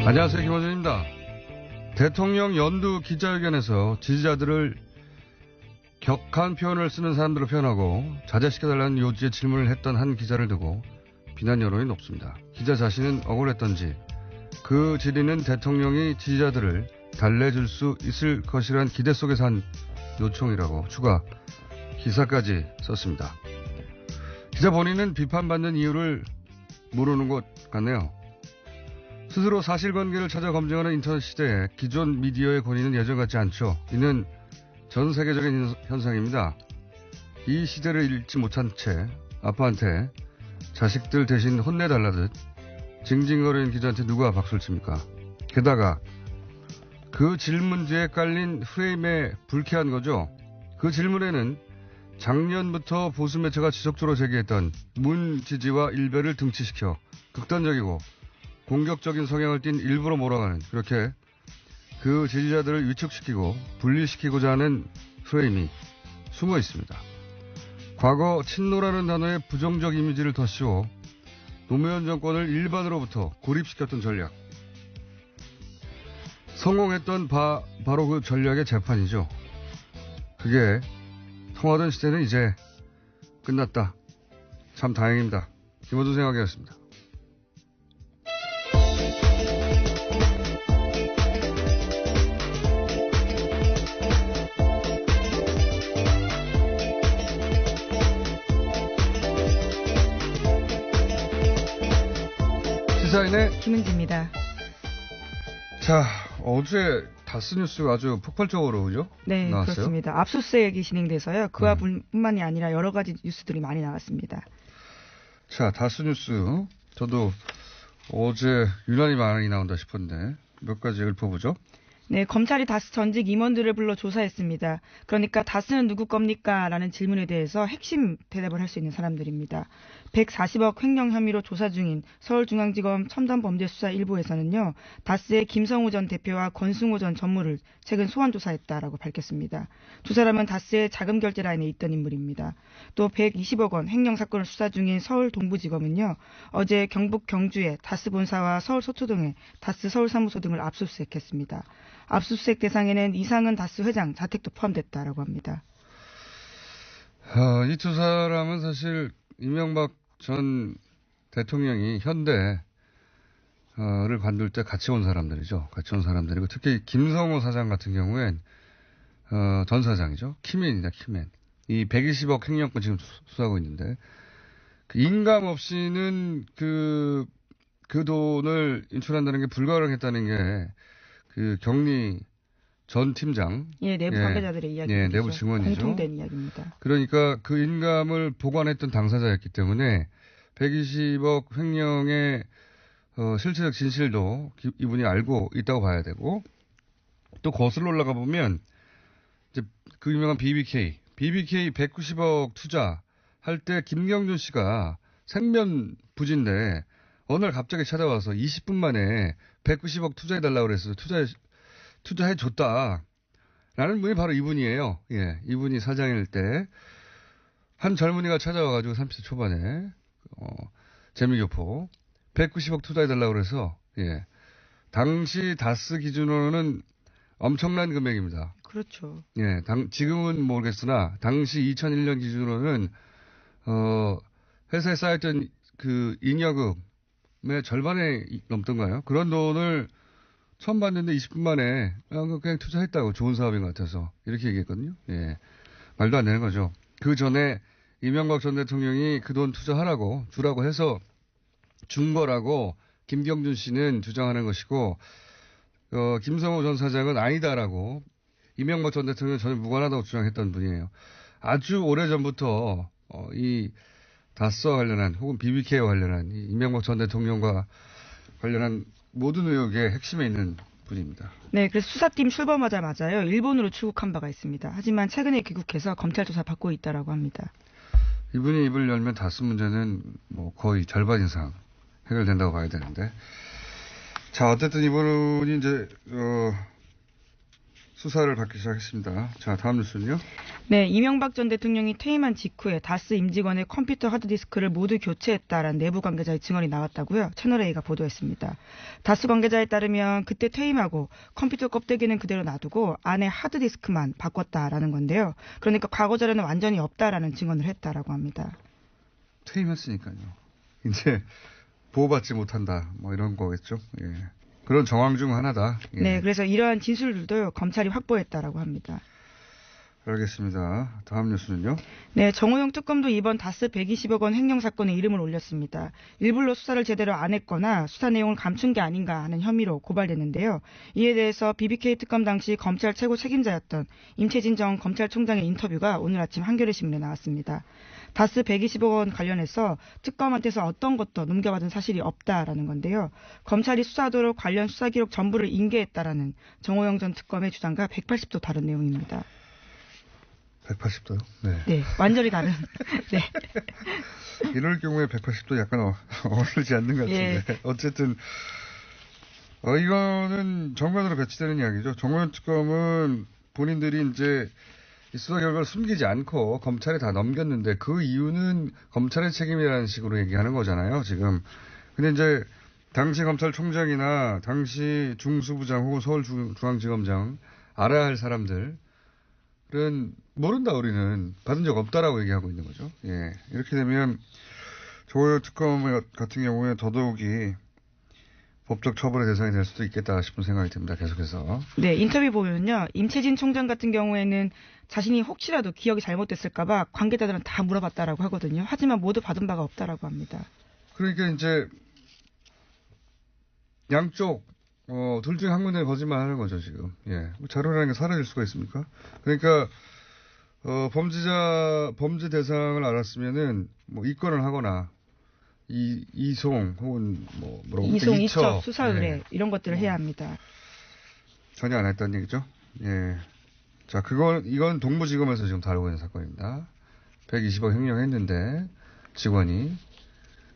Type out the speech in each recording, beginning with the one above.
안녕하세요. 김원준입니다. 대통령 연두 기자회견에서 지지자들을 격한 표현을 쓰는 사람들로 표현하고 자제시켜달라는 요지의 질문을 했던 한 기자를 두고 비난 여론이 높습니다. 기자 자신은 억울했던지 그 질의는 대통령이 지지자들을 달래줄 수 있을 것이란 기대 속에서 한 요청이라고 추가 기사까지 썼습니다. 기자 본인은 비판받는 이유를 모르는 것 같네요. 스스로 사실관계를 찾아 검증하는 인터넷 시대에 기존 미디어의 권위는 예전 같지 않죠. 이는 전 세계적인 현상입니다. 이 시대를 읽지 못한 채 아빠한테 자식들 대신 혼내달라듯 징징거리는 기자한테 누가 박수를 칩니까? 게다가 그 질문 뒤에 깔린 프레임에 불쾌한 거죠. 그 질문에는 작년부터 보수 매체가 지속적으로 제기했던 문 지지와 일베를 등치시켜 극단적이고 공격적인 성향을 띤 일부러 몰아가는, 그렇게 그 지지자들을 위축시키고 분리시키고자 하는 프레임이 숨어 있습니다. 과거 친노라는 단어에 부정적 이미지를 덧씌워 노무현 정권을 일반으로부터 고립시켰던 전략. 성공했던 바로 그 전략의 재판이죠. 그게 통하던 시대는 이제 끝났다. 참 다행입니다. 김어준 생각이었습니다. 시사인의 김은지입니다. 자, 어제 다스뉴스가 아주 폭발적으로 그죠? 네, 나왔어요? 그렇습니다. 압수수색이 진행돼서요. 그와 뿐만이 아니라 여러 가지 뉴스들이 많이 나왔습니다. 자, 다스뉴스. 저도 어제 유난히 많이 나온다 싶었는데 몇 가지 읊어보죠. 네, 검찰이 다스 전직 임원들을 불러 조사했습니다. 그러니까 다스는 누구 겁니까? 라는 질문에 대해서 핵심 대답을 할 수 있는 사람들입니다. 140억 횡령 혐의로 조사 중인 서울중앙지검 첨단범죄수사 1부에서는요. 다스의 김성우 전 대표와 권승호 전 전무를 최근 소환 조사했다라고 밝혔습니다. 두 사람은 다스의 자금 결제 라인에 있던 인물입니다. 또 120억 원 횡령 사건을 수사 중인 서울 동부지검은요. 어제 경북 경주의 다스 본사와 서울 서초동의 다스 서울사무소 등을 압수수색했습니다. 압수수색 대상에는 이상은 다스 회장 자택도 포함됐다라고 합니다. 이 두 사람은 사실 이명박 전 대통령이 현대를 관둘 때 같이 온 사람들이죠. 같이 온 사람들이고 특히 김성호 사장 같은 경우엔 전 사장이죠. 키맨이다, 키맨. 이 120억 횡령권 지금 수사하고 있는데 그 인감 없이는 그 돈을 인출한다는 게 불가능했다는 게 그 경리 전 팀장. 예, 내부 관계자들의 이야기죠. 내부 증언이죠. 공통된 이야기입니다. 그러니까 그 인감을 보관했던 당사자였기 때문에 120억 횡령의 실체적 진실도 이분이 알고 있다고 봐야 되고, 또 거슬러 올라가 보면 이제 그 유명한 BBK 190억 투자할 때 김경준 씨가 생면 부진데 어느 날 갑자기 찾아와서 20분 만에 190억 투자해달라고 그래서 투자해줬다. 라는 분이 바로 이분이에요. 예, 이분이 사장일 때 한 젊은이가 찾아와가지고 30대 초반에 재미교포 190억 투자해달라고 그래서 예, 당시 다스 기준으로는 엄청난 금액입니다. 그렇죠. 예, 지금은 모르겠으나 당시 2001년 기준으로는 회사에 쌓였던 그 잉여금의 절반에 넘던가요? 그런 돈을 처음 봤는데 20분 만에 그냥 투자했다고, 좋은 사업인 것 같아서 이렇게 얘기했거든요. 예, 말도 안 되는 거죠. 그 전에 이명박 전 대통령이 그 돈 투자하라고 주라고 해서 준 거라고 김경준 씨는 주장하는 것이고, 김성호 전 사장은 아니다라고 이명박 전 대통령은 전혀 무관하다고 주장했던 분이에요. 아주 오래전부터 이 다스와 관련한 혹은 BBK와 관련한 이명박 전 대통령과 관련한 모든 의혹의 핵심에 있는 분입니다. 네, 그래서 수사팀 출범하자마자요, 일본으로 출국한 바가 있습니다. 하지만 최근에 귀국해서 검찰 조사 받고 있다라고 합니다. 이분이 입을 열면 다스 문제는 뭐 거의 절반 이상 해결된다고 봐야 되는데, 자, 어쨌든 이분이 이제 수사를 받기 시작했습니다. 자, 다음 뉴스는요. 네, 이명박 전 대통령이 퇴임한 직후에 다스 임직원의 컴퓨터 하드디스크를 모두 교체했다라는 내부 관계자의 증언이 나왔다고요. 채널A가 보도했습니다. 다스 관계자에 따르면 그때 퇴임하고 컴퓨터 껍데기는 그대로 놔두고 안에 하드디스크만 바꿨다라는 건데요. 그러니까 과거 자료는 완전히 없다라는 증언을 했다라고 합니다. 퇴임했으니까요. 이제 보호받지 못한다. 뭐 이런 거겠죠. 예. 그런 정황 중 하나다. 예. 네, 그래서 이러한 진술들도 검찰이 확보했다라고 합니다. 알겠습니다. 다음 뉴스는요. 네, 정호영 특검도 이번 다스 120억 원 횡령 사건에 이름을 올렸습니다. 일부러 수사를 제대로 안 했거나 수사 내용을 감춘 게 아닌가 하는 혐의로 고발됐는데요. 이에 대해서 BBK 특검 당시 검찰 최고 책임자였던 임채진 전 검찰총장의 인터뷰가 오늘 아침 한겨레 신문에 나왔습니다. 다스 120억 원 관련해서 특검한테서 어떤 것도 넘겨받은 사실이 없다라는 건데요. 검찰이 수사하도록 관련 수사 기록 전부를 인계했다라는 정호영 전 특검의 주장과 180도 다른 내용입니다. 180도요? 네. 네, 완전히 다른. 네. 이럴 경우에 180도 약간 어울리지 않는 것 같은데. 예. 어쨌든 이거는 정면으로 배치되는 이야기죠. 정호영 특검은 본인들이 이제 이 수사 결과를 숨기지 않고 검찰에 다 넘겼는데 그 이유는 검찰의 책임이라는 식으로 얘기하는 거잖아요, 지금. 근데 이제 당시 검찰총장이나 당시 중수부장 혹은 서울중앙지검장 알아야 할 사람들은 모른다, 우리는. 받은 적 없다라고 얘기하고 있는 거죠. 예. 이렇게 되면 조호영 특검 같은 경우에 더더욱이 법적 처벌의 대상이 될 수도 있겠다 싶은 생각이 듭니다. 계속해서. 네, 인터뷰 보면요. 임채진 총장 같은 경우에는 자신이 혹시라도 기억이 잘못됐을까봐 관계자들은 다 물어봤다라고 하거든요. 하지만 모두 받은 바가 없다라고 합니다. 그러니까 이제 양쪽 둘 중에 한 군데 거짓말 하는 거죠, 지금. 예. 자료라는 게 사라질 수가 있습니까? 그러니까 범죄 대상을 알았으면은 뭐 입건을 하거나 이송 혹은 이송, 이첩, 수사 의뢰 예. 이런 것들을 해야 합니다. 전혀 안 했다는 얘기죠. 예. 자, 이건 동부지검에서 지금 다루고 있는 사건입니다. 120억 횡령했는데 직원이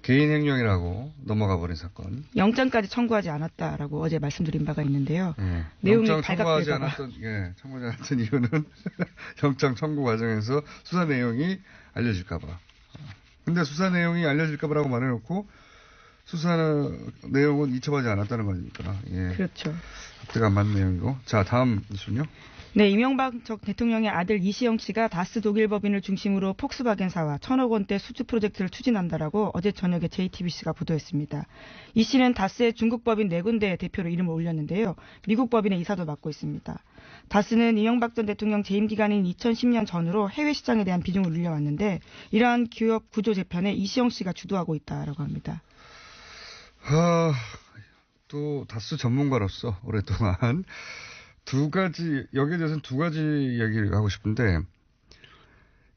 개인 횡령이라고 넘어가 버린 사건. 영장까지 청구하지 않았다라고 어제 말씀드린 바가 있는데요. 예. 내용이 영장 청구하지 발각되다가 않았던 이유는 영장 청구 과정에서 수사 내용이 알려질까봐. 근데 수사 내용이 알려질까봐라고 말해놓고 수사 내용은 이첩하지 않았다는 거니까. 예. 그렇죠. 앞뒤가 안 맞는 내용이고. 자, 다음 뉴스는요. 네, 이명박 전 대통령의 아들 이시영 씨가 다스 독일 법인을 중심으로 폭스바겐사와 1,000억 원대 수주 프로젝트를 추진한다라고 어제 저녁에 JTBC가 보도했습니다. 이 씨는 다스의 중국 법인 4군데의 대표로 이름을 올렸는데요. 미국 법인의 이사도 맡고 있습니다. 다스는 이명박 전 대통령 재임 기간인 2010년 전으로 해외 시장에 대한 비중을 늘려왔는데 이러한 기업 구조 재편에 이시영 씨가 주도하고 있다라고 합니다. 또 다스 전문가로서 오랫동안 여기에 대해서는 두 가지 이야기를 하고 싶은데,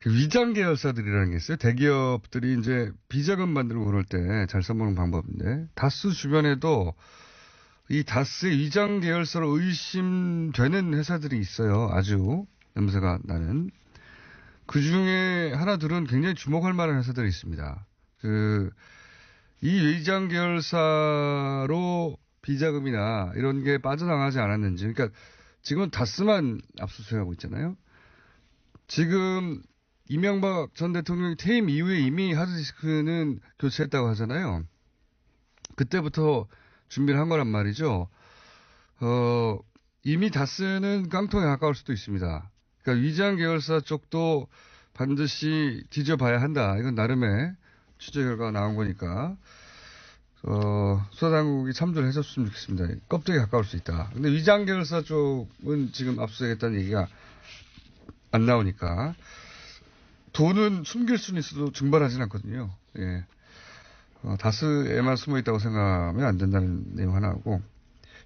위장 계열사들이라는 게 있어요. 대기업들이 이제 비자금 만들고 그럴 때 잘 써먹는 방법인데, 다스 주변에도 이 다스의 위장 계열사로 의심되는 회사들이 있어요. 아주 냄새가 나는. 그 중에 하나들은 굉장히 주목할 만한 회사들이 있습니다. 이 위장 계열사로 비자금이나 이런 게 빠져나가지 않았는지. 그러니까 지금은 다스만 압수수색하고 있잖아요. 지금 이명박 전 대통령이 퇴임 이후에 이미 하드디스크는 교체했다고 하잖아요. 그때부터 준비를 한 거란 말이죠. 이미 다스는 깡통에 가까울 수도 있습니다. 그러니까 위장 계열사 쪽도 반드시 뒤져봐야 한다. 이건 나름의 취재 결과가 나온 거니까. 수사당국이 참조를 해줬으면 좋겠습니다. 껍데기에 가까울 수 있다. 근데 위장 계열사 쪽은 지금 압수하겠다는 얘기가 안 나오니까. 돈은 숨길 수는 있어도 증발하진 않거든요. 예. 다스에만 숨어 있다고 생각하면 안 된다는 내용 하나고.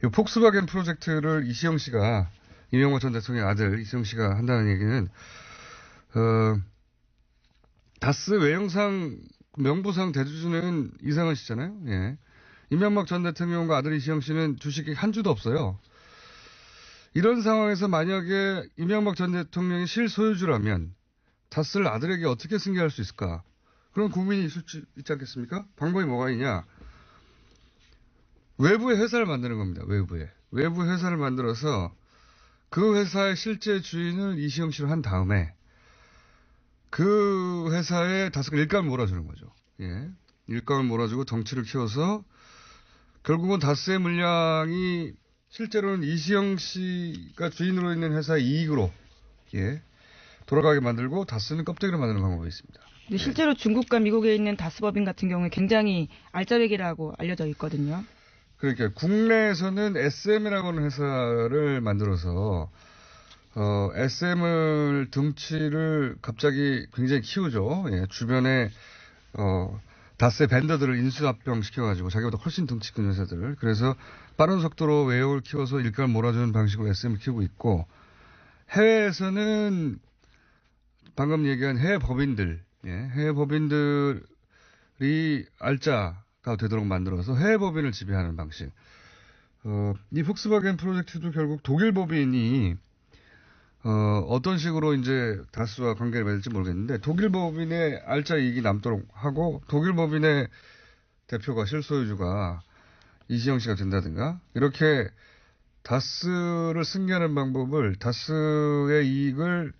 이 폭스바겐 프로젝트를 이시영 씨가, 이명박 전 대통령의 아들 이시영 씨가 한다는 얘기는, 다스 외형상 명부상 대주주는 이상은 씨잖아요. 예. 이명박 전 대통령과 아들 이시영 씨는 주식이 한 주도 없어요. 이런 상황에서 만약에 이명박 전 대통령이 실소유주라면 다스를 아들에게 어떻게 승계할 수 있을까? 그런 고민이 있지 않겠습니까? 방법이 뭐가 있냐? 외부의 회사를 만드는 겁니다. 외부 회사를 만들어서 그 회사의 실제 주인을 이시영 씨로 한 다음에 그 회사에 다스가 일감을 몰아주는 거죠. 예. 일감을 몰아주고 덩치를 키워서 결국은 다스의 물량이 실제로는 이시영 씨가 주인으로 있는 회사의 이익으로 예. 돌아가게 만들고 다스는 껍데기로 만드는 방법이 있습니다. 근데 실제로 중국과 미국에 있는 다스법인 같은 경우에 굉장히 알짜배기라고 알려져 있거든요. 그러니까 국내에서는 SM이라고 하는 회사를 만들어서 SM을 등치를 갑자기 굉장히 키우죠. 예, 주변에 다스의 벤더들을 인수합병 시켜가지고 자기보다 훨씬 등치 큰 회사들을 그래서 빠른 속도로 외형을 키워서 일감을 몰아주는 방식으로 SM을 키우고 있고 해외에서는 방금 얘기한 해외 법인들, 예, 해외 법인들이 알짜가 되도록 만들어서 해외 법인을 지배하는 방식. 이 폭스바겐 프로젝트도 결국 독일 법인이 어떤 식으로 이제 다스와 관계를 맺을지 모르겠는데 독일 법인의 알짜 이익이 남도록 하고 독일 법인의 대표가 실소유주가 이시영 씨가 된다든가 이렇게 다스를 승계하는 방법을 다스의 이익을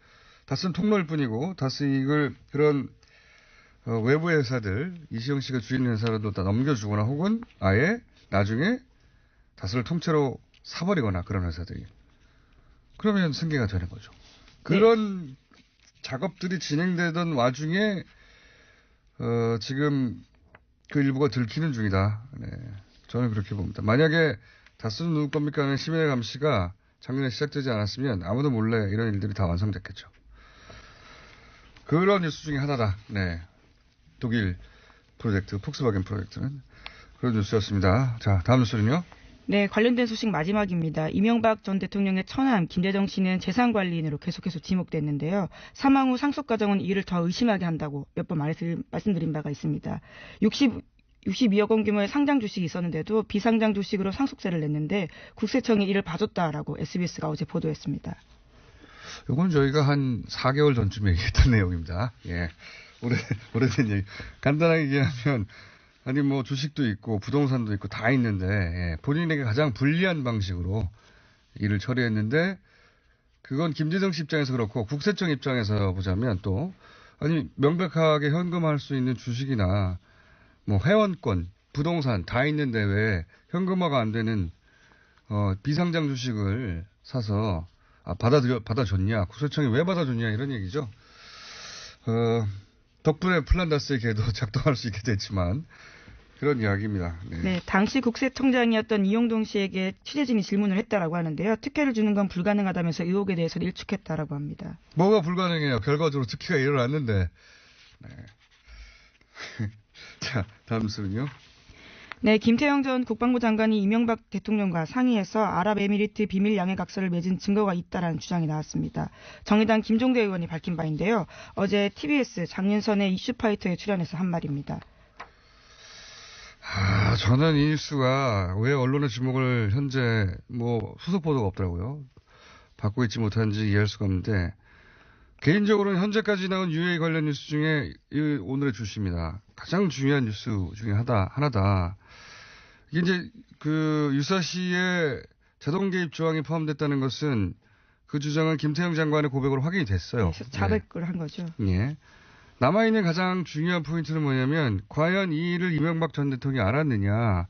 다스는 통로일 뿐이고 다스 이익을 그런 외부 회사들 이시영 씨가 주인 회사라도 다 넘겨주거나 혹은 아예 나중에 다스를 통째로 사버리거나 그런 회사들이 그러면 승계가 되는 거죠. 그런 네. 작업들이 진행되던 와중에 지금 그 일부가 들키는 중이다. 네. 저는 그렇게 봅니다. 만약에 다스는 누구 겁니까 하는 시민의 감시가 작년에 시작되지 않았으면 아무도 몰래 이런 일들이 다 완성됐겠죠. 그런 뉴스 중에 하나다. 네. 독일 프로젝트, 폭스바겐 프로젝트는 그런 뉴스였습니다. 자, 다음 뉴스는요. 네, 관련된 소식 마지막입니다. 이명박 전 대통령의 처남 김대정 씨는 재산관리인으로 계속해서 지목됐는데요. 사망 후 상속 과정은 이를 더 의심하게 한다고 몇 번 말씀드린 바가 있습니다. 62억 원 규모의 상장 주식이 있었는데도 비상장 주식으로 상속세를 냈는데 국세청이 이를 봐줬다라고 SBS가 어제 보도했습니다. 이건 저희가 한 4개월 전쯤에 얘기했던 내용입니다. 예. 오래된 얘기. 간단하게 얘기하면, 아니, 뭐, 주식도 있고, 부동산도 있고, 다 있는데, 예. 본인에게 가장 불리한 방식으로 일을 처리했는데, 그건 김대정 씨 입장에서 그렇고, 국세청 입장에서 보자면 또, 아니, 명백하게 현금화할 수 있는 주식이나, 뭐, 회원권, 부동산 다 있는데 왜 현금화가 안 되는, 비상장 주식을 사서, 받아줬냐, 국세청이 왜 받아줬냐, 이런 얘기죠. 덕분에 플란다스의 개도 작동할 수 있게 됐지만, 그런 이야기입니다. 네. 네, 당시 국세청장이었던 이용동 씨에게 취재진이 질문을 했다라고 하는데요. 특혜를 주는 건 불가능하다면서 의혹에 대해서는 일축했다라고 합니다. 뭐가 불가능해요? 결과적으로 특혜가 일어났는데. 네. 자, 다음 순요. 네, 김태형 전 국방부 장관이 이명박 대통령과 상의해서 아랍에미리트 비밀 양해각서를 맺은 증거가 있다라는 주장이 나왔습니다. 정의당 김종대 의원이 밝힌 바인데요. 어제 TBS 장윤선의 이슈파이터에 출연해서 한 말입니다. 저는 이 뉴스가 왜 언론의 주목을 현재 수속 보도가 없더라고요. 받고 있지 못한지 이해할 수가 없는데 개인적으로는 현재까지 나온 UAE 관련 뉴스 중에 오늘의 주시입니다. 가장 중요한 뉴스 중에 하나다. 이게 이제 그 유사시의 자동 개입 조항이 포함됐다는 것은 그 주장은 김태형 장관의 고백으로 확인이 됐어요. 네, 자백을 한 거죠. 예. 남아있는 가장 중요한 포인트는 뭐냐면 과연 이 일을 이명박 전 대통령이 알았느냐.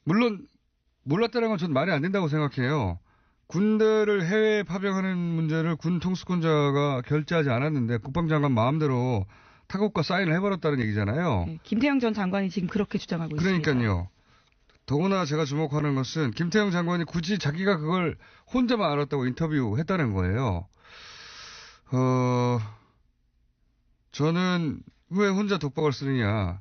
물론 몰랐다는 건 전 말이 안 된다고 생각해요. 군대를 해외에 파병하는 문제를 군 통수권자가 결재하지 않았는데 국방장관 마음대로 타국과 사인을 해버렸다는 얘기잖아요. 네, 김태형 전 장관이 지금 그렇게 주장하고 있습니다. 그러니까요. 더구나 제가 주목하는 것은 김태형 장관이 굳이 자기가 그걸 혼자만 알았다고 인터뷰했다는 거예요. 저는 왜 혼자 독박을 쓰느냐.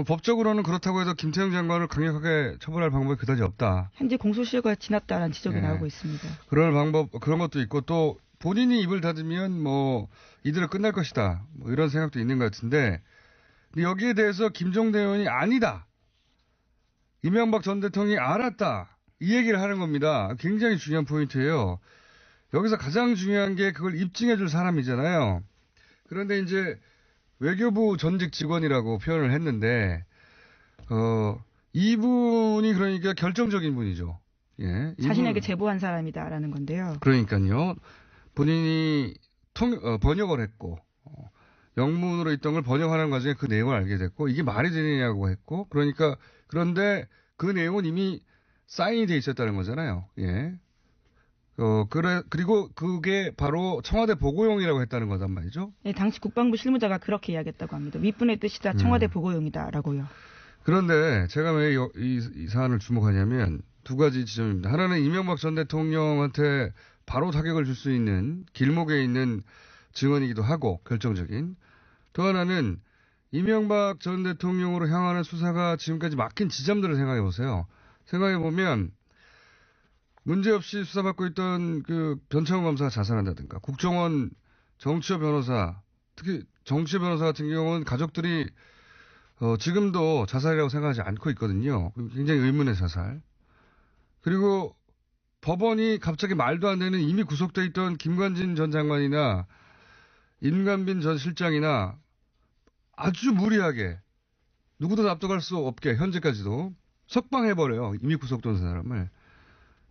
법적으로는 그렇다고 해도 김태형 장관을 강력하게 처벌할 방법이 그다지 없다. 현재 공소시효가 지났다라는 지적이 나오고 있습니다. 그런 것도 있고 또 본인이 입을 닫으면 이대로 끝날 것이다. 이런 생각도 있는 것 같은데 여기에 대해서 김종대 의원이 아니다. 이명박 전 대통령이 알았다. 이 얘기를 하는 겁니다. 굉장히 중요한 포인트예요. 여기서 가장 중요한 게 그걸 입증해 줄 사람이잖아요. 그런데 이제 외교부 전직 직원이라고 표현을 했는데, 이분이 그러니까 결정적인 분이죠. 예. 자신에게 제보한 사람이다라는 건데요. 그러니까요. 본인이 번역을 했고, 영문으로 있던 걸 번역하는 과정에 그 내용을 알게 됐고, 이게 말이 되느냐고 했고, 그런데 그 내용은 이미 사인이 돼 있었다는 거잖아요. 예. 그리고 그게 바로 청와대 보고용이라고 했다는 거단 말이죠. 네, 당시 국방부 실무자가 그렇게 이야기했다고 합니다. 윗분의 뜻이다. 청와대 보고용이다라고요. 그런데 제가 왜 이 사안을 주목하냐면 두 가지 지점입니다. 하나는 이명박 전 대통령한테 바로 타격을 줄 수 있는 길목에 있는 증언이기도 하고 결정적인. 또 하나는 이명박 전 대통령으로 향하는 수사가 지금까지 막힌 지점들을 생각해 보세요. 생각해 보면 문제없이 수사받고 있던 그 변창흠 검사가 자살한다든가 국정원 정치호 변호사, 특히 정치호 변호사 같은 경우는 가족들이 지금도 자살이라고 생각하지 않고 있거든요. 굉장히 의문의 자살. 그리고 법원이 갑자기 말도 안 되는 이미 구속돼 있던 김관진 전 장관이나 임관빈 전 실장이나 아주 무리하게 누구도 납득할 수 없게 현재까지도 석방해버려요. 이미 구속된 사람을.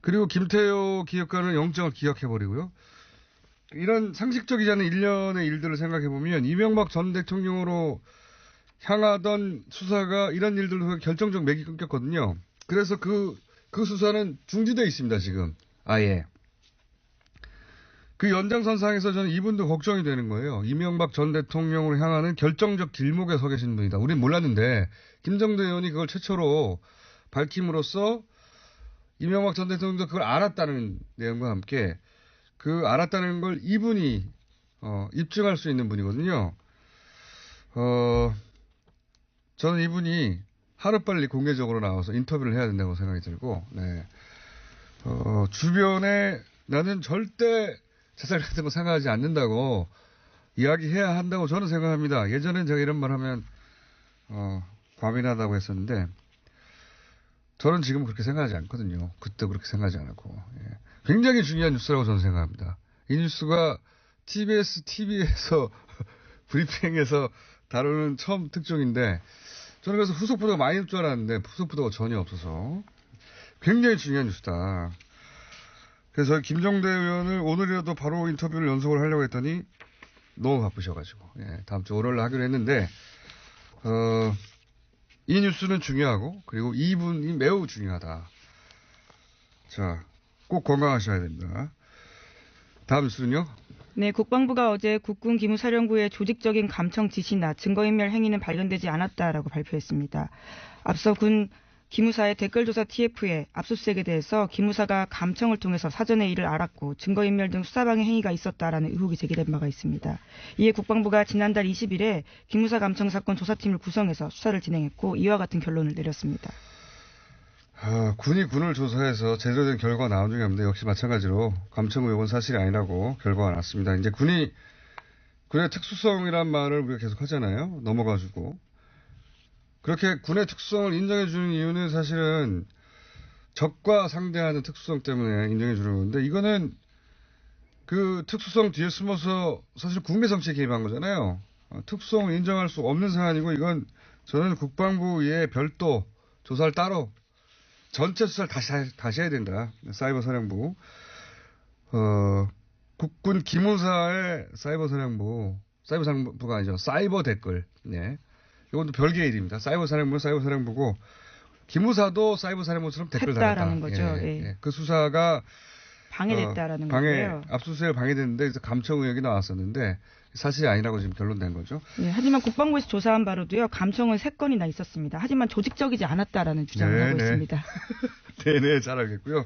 그리고 김태효 기획관은 영장을 기각해버리고요. 이런 상식적이지 않은 일련의 일들을 생각해보면 이명박 전 대통령으로 향하던 수사가 이런 일들로 결정적 맥이 끊겼거든요. 그래서 그 수사는 중지되어 있습니다, 지금. 아예. 그 연장선상에서 저는 이분도 걱정이 되는 거예요. 이명박 전 대통령으로 향하는 결정적 길목에 서 계신 분이다. 우린 몰랐는데 김정대 의원이 그걸 최초로 밝힘으로써 이명박 전 대통령도 그걸 알았다는 내용과 함께 그 알았다는 걸 이분이 입증할 수 있는 분이거든요. 저는 이분이 하루빨리 공개적으로 나와서 인터뷰를 해야 된다고 생각이 들고, 네. 주변에 나는 절대 자살 같은 거 생각하지 않는다고 이야기해야 한다고 저는 생각합니다. 예전엔 제가 이런 말 하면, 과민하다고 했었는데, 저는 지금 그렇게 생각하지 않거든요. 그때 그렇게 생각하지 않았고. 예. 굉장히 중요한 뉴스라고 저는 생각합니다. 이 뉴스가 TBS TV에서 브리핑에서 다루는 처음 특종인데, 저는 그래서 후속 보도가 많이 될 줄 알았는데 후속 보도가 전혀 없어서 굉장히 중요한 뉴스다. 그래서 김정대 의원을 오늘이라도 바로 인터뷰를 연속을 하려고 했더니 너무 바쁘셔가지고 다음 주 월요일 하기로 했는데 이 뉴스는 중요하고 그리고 이분이 매우 중요하다. 자, 꼭 건강하셔야 됩니다. 다음 뉴스는요? 네, 국방부가 어제 국군 기무사령부의 조직적인 감청 지시나 증거인멸 행위는 발견되지 않았다라고 발표했습니다. 앞서 군 기무사의 댓글조사 TF에 압수수색에 대해서 기무사가 감청을 통해서 사전에 이를 알았고 증거인멸 등 수사방해 행위가 있었다라는 의혹이 제기된 바가 있습니다. 이에 국방부가 지난달 20일에 기무사 감청 사건 조사팀을 구성해서 수사를 진행했고 이와 같은 결론을 내렸습니다. 군이 군을 조사해서 제대로 된 결과가 나온 적이 없는데 역시 마찬가지로 감청 의혹은 사실이 아니라고 결과가 났습니다. 이제 군의 특수성이란 말을 우리가 계속 하잖아요. 넘어가지고. 그렇게 군의 특수성을 인정해 주는 이유는 사실은 적과 상대하는 특수성 때문에 인정해 주는 건데 이거는 그 특수성 뒤에 숨어서 사실 국내 정치에 개입한 거잖아요. 특수성을 인정할 수 없는 사안이고 이건 저는 국방부의 별도 조사를 따로 전체 수사를 다시 해야 된다. 사이버 사령부. 국군 기무사의 사이버 사령부가 아니죠. 사이버 댓글. 네. 이건 또 별개의 일입니다. 사이버 사령부는 사이버 사령부고, 기무사도 사이버 사령부처럼 댓글 달았다는 거죠. 예. 그 수사가 방해됐다라는 거예요. 압수수색을 방해됐는데 감청 의혹이 나왔었는데 사실이 아니라고 지금 결론낸 거죠. 네, 하지만 국방부에서 조사한 바로도요. 감청은 3건이나 있었습니다. 하지만 조직적이지 않았다라는 주장을 하고 있습니다. 네네, 잘 알겠고요.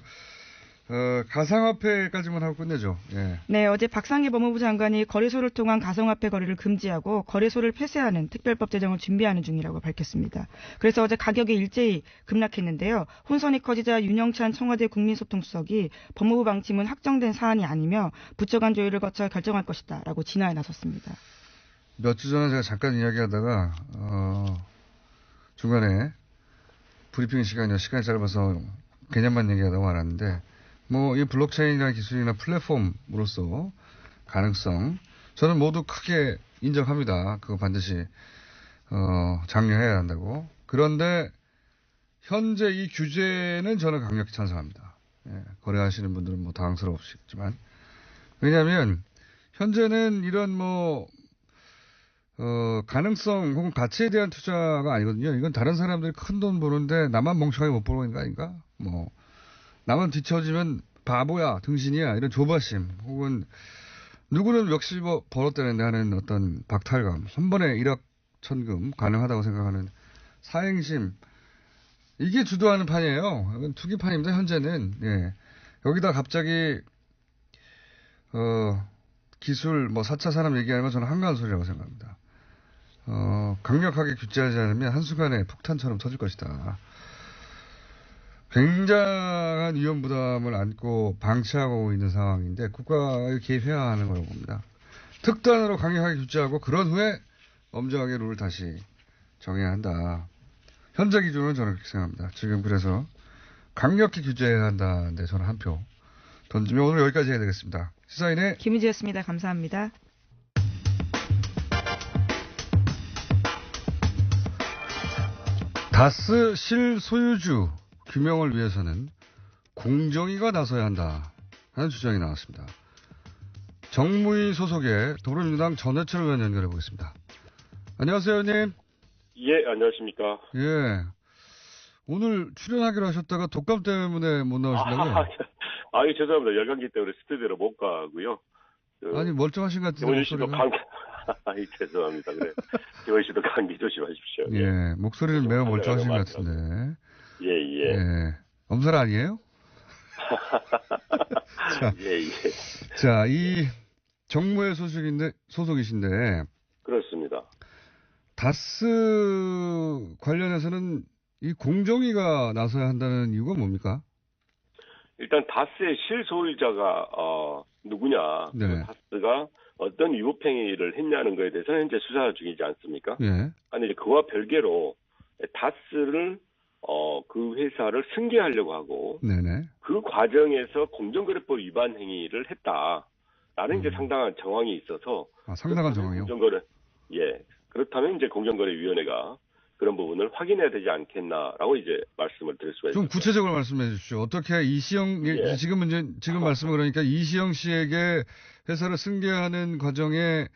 가상화폐까지만 하고 끝내죠. 예. 네, 어제 박상희 법무부 장관이 거래소를 통한 가상화폐 거래를 금지하고 거래소를 폐쇄하는 특별법 제정을 준비하는 중이라고 밝혔습니다. 그래서 어제 가격이 일제히 급락했는데요. 혼선이 커지자 윤영찬 청와대 국민소통수석이 법무부 방침은 확정된 사안이 아니며 부처 간 조율을 거쳐 결정할 것이다 라고 진화에 나섰습니다. 몇 주 전에 제가 잠깐 이야기하다가 중간에 브리핑 시간이 짧아서 개념만 얘기하다가 말았는데 이 블록체인이나 기술이나 플랫폼으로서 가능성, 저는 모두 크게 인정합니다. 그거 반드시, 장려해야 한다고. 그런데, 현재 이 규제는 저는 강력히 찬성합니다. 예, 거래하시는 분들은 뭐 당황스러우시겠지만. 왜냐하면 현재는 이런 가능성 혹은 가치에 대한 투자가 아니거든요. 이건 다른 사람들이 큰 돈 버는데 나만 멍청하게 못 버는 거 아닌가? 나만 뒤처지면 바보야, 등신이야, 이런 조바심, 혹은 누구는 몇십 벌었다는데 하는 어떤 박탈감, 한 번에 1억 천금 가능하다고 생각하는 사행심, 이게 주도하는 판이에요. 이건 투기판입니다, 현재는. 예. 여기다 갑자기, 기술, 4차 산업 얘기하는 건 저는 한가한 소리라고 생각합니다. 강력하게 규제하지 않으면 한순간에 폭탄처럼 터질 것이다. 굉장한 위험 부담을 안고 방치하고 있는 상황인데 국가가 개입해야 하는 거라고 봅니다. 특단으로 강력하게 규제하고 그런 후에 엄정하게 룰을 다시 정해야 한다. 현재 기준은 저는 그렇게 생각합니다. 지금 그래서 강력히 규제해야 한다는데 저는 한 표 던지면 오늘 여기까지 해야 되겠습니다. 시사인의 김은지였습니다. 감사합니다. 다스 실소유주 규명을 위해서는 공정위가 나서야 한다 하는 주장이 나왔습니다. 정무위 소속의 더불어민주당 전해철 의원 연결해 보겠습니다. 안녕하세요, 의원님. 예, 안녕하십니까. 예. 오늘 출연하기로 하셨다가 독감 때문에 못 나오시려고요? 아유, 죄송합니다. 열감기 때문에 스튜디오로 못 가고요. 아니, 멀쩡하신 것 같은데. 김원준 씨도 감기, 죄송합니다. 그래. 김원준 씨도 감기 조심하십시오. 예, 목소리는 매우 멀쩡하신 것 같은데. 예. 엄살 아니에요? 자, 예. 자, 이 정무회 소속이신데. 그렇습니다. 다스 관련해서는 이 공정위가 나서야 한다는 이유가 뭡니까? 일단 다스의 실소유자가 누구냐, 네. 다스가 어떤 위법행위를 했냐는 거에 대해서는 현재 수사 중이지 않습니까? 예. 아니 이제 그와 별개로 다스를 그 회사를 승계하려고 하고 네네. 그 과정에서 공정거래법 위반 행위를 했다라는 이제 상당한 정황이 있어서 상당한 정황이요? 그렇다면 이제 공정거래위원회가 그런 부분을 확인해야 되지 않겠나라고 이제 말씀을 드릴 수가 있습니다. 좀 구체적으로 말씀해 주십시오. 어떻게 이시영, 지금 말씀은 그러니까 이시영 씨에게 회사를 승계하는 과정에,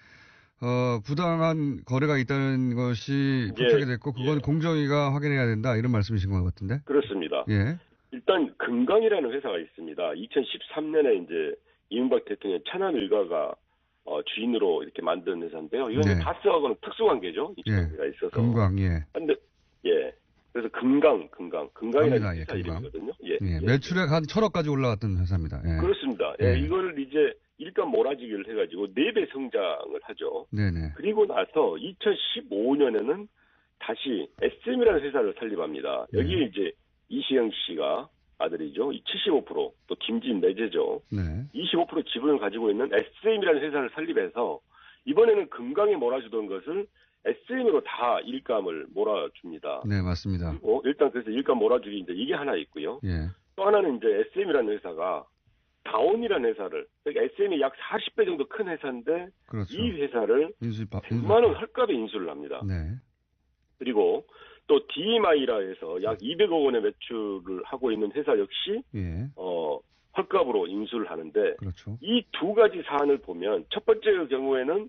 부당한 거래가 있다는 것이 포착이 됐고, 그건 공정위가 확인해야 된다, 이런 말씀이신 것 같은데? 그렇습니다. 예. 일단, 금강이라는 회사가 있습니다. 2013년에 이제 이명박 대통령 천안 일가가 주인으로 이렇게 만든 회사인데요. 이건 다스하고는 특수관계죠. 이 관계가 있어서. 금강, 예. 근데, 그래서 금강이라는 회사 이름이거든요. 매출액 한 1,000억까지 올라갔던 회사입니다. 예. 그렇습니다. 이걸 이제 일감 몰아주기를 해가지고 4배 성장을 하죠. 네네. 그리고 나서 2015년에는 다시 SM이라는 회사를 설립합니다. 여기에 이제 이시영 씨가 아들이죠. 75%, 또 김진 내재죠. 네. 25% 지분을 가지고 있는 SM이라는 회사를 설립해서 이번에는 금강에 몰아주던 것을 SM으로 다 일감을 몰아줍니다. 네, 맞습니다. 일단 그래서 일감 몰아주기 이제 이게 하나 있고요. 예. 또 하나는 이제 SM이라는 회사가 다온이라는 회사를, 그러니까 SM이 약 40배 정도 큰 회사인데 그렇죠. 이 회사를 100만 원 헐값에 인수를 합니다. 네. 그리고 또 DMI라 해서 약 200억 원의 매출을 하고 있는 회사 역시 헐값으로 인수를 하는데 그렇죠. 이 두 가지 사안을 보면 첫 번째 경우에는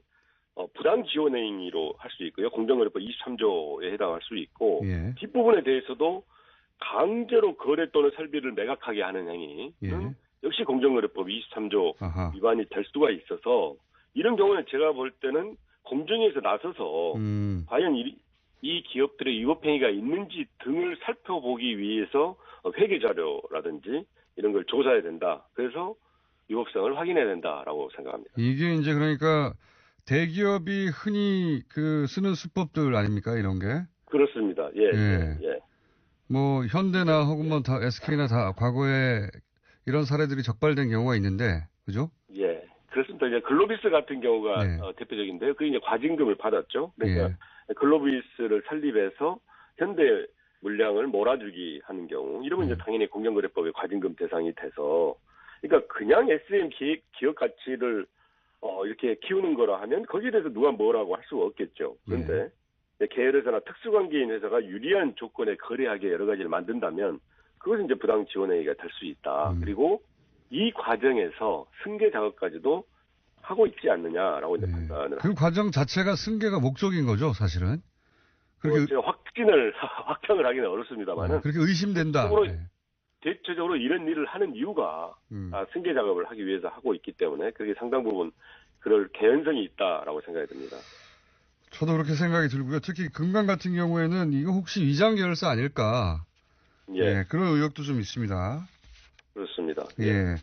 부당 지원 행위로 할 수 있고요. 공정거래법 23조에 해당할 수 있고 뒷부분에 대해서도 강제로 거래 또는 설비를 매각하게 하는 행위는 역시 공정거래법 23조 위반이 될 수가 있어서 이런 경우는 제가 볼 때는 공정위에서 나서서 과연 이 기업들의 위법행위가 있는지 등을 살펴보기 위해서 회계 자료라든지 이런 걸 조사해야 된다. 그래서 위법성을 확인해야 된다라고 생각합니다. 이게 이제 그러니까 대기업이 흔히 쓰는 수법들 아닙니까? 이런 게? 그렇습니다. 예. 뭐 현대나 혹은 다 SK나 다 과거에 이런 사례들이 적발된 경우가 있는데, 그죠? 예. 그렇습니다. 이제 글로비스 같은 경우가 대표적인데요. 그 이제 과징금을 받았죠. 그러니까 글로비스를 설립해서 현대 물량을 몰아주기 하는 경우, 이러면 이제 당연히 공정거래법의 과징금 대상이 돼서, 그러니까 그냥 SM 기업 가치를 이렇게 키우는 거라 하면 거기에 대해서 누가 뭐라고 할 수가 없겠죠. 그런데 계열회사나 특수관계인 회사가 유리한 조건에 거래하게 여러 가지를 만든다면 그것은 이제 부당 지원행위가 될 수 있다. 그리고 이 과정에서 승계 작업까지도 하고 있지 않느냐라고 이제 판단을. 그 과정 자체가 승계가 목적인 거죠, 사실은. 그렇게 제가 확정을 하기는 어렵습니다만은. 그렇게 의심된다. 대체적으로 이런 일을 하는 이유가 승계 작업을 하기 위해서 하고 있기 때문에 그게 상당 부분 그럴 개연성이 있다라고 생각이 듭니다. 저도 그렇게 생각이 들고요. 특히 금강 같은 경우에는 이거 혹시 위장 계열사 아닐까? 예, 그런 의혹도 좀 있습니다. 그렇습니다. 예.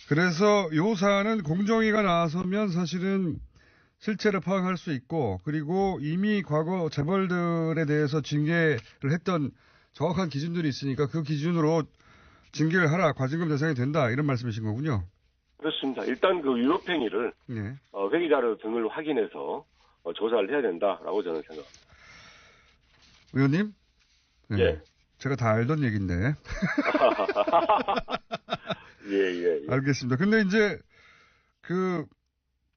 그래서 요 사안은 공정위가 나서면 사실은 실체를 파악할 수 있고, 그리고 이미 과거 재벌들에 대해서 징계를 했던 정확한 기준들이 있으니까 그 기준으로 징계를 하라, 과징금 대상이 된다, 이런 말씀이신 거군요. 그렇습니다. 일단 그 위법행위를 회계자료 등을 확인해서 조사를 해야 된다라고 저는 생각합니다. 의원님? 예. 제가 다 알던 얘기인데. 예. 알겠습니다. 근데 이제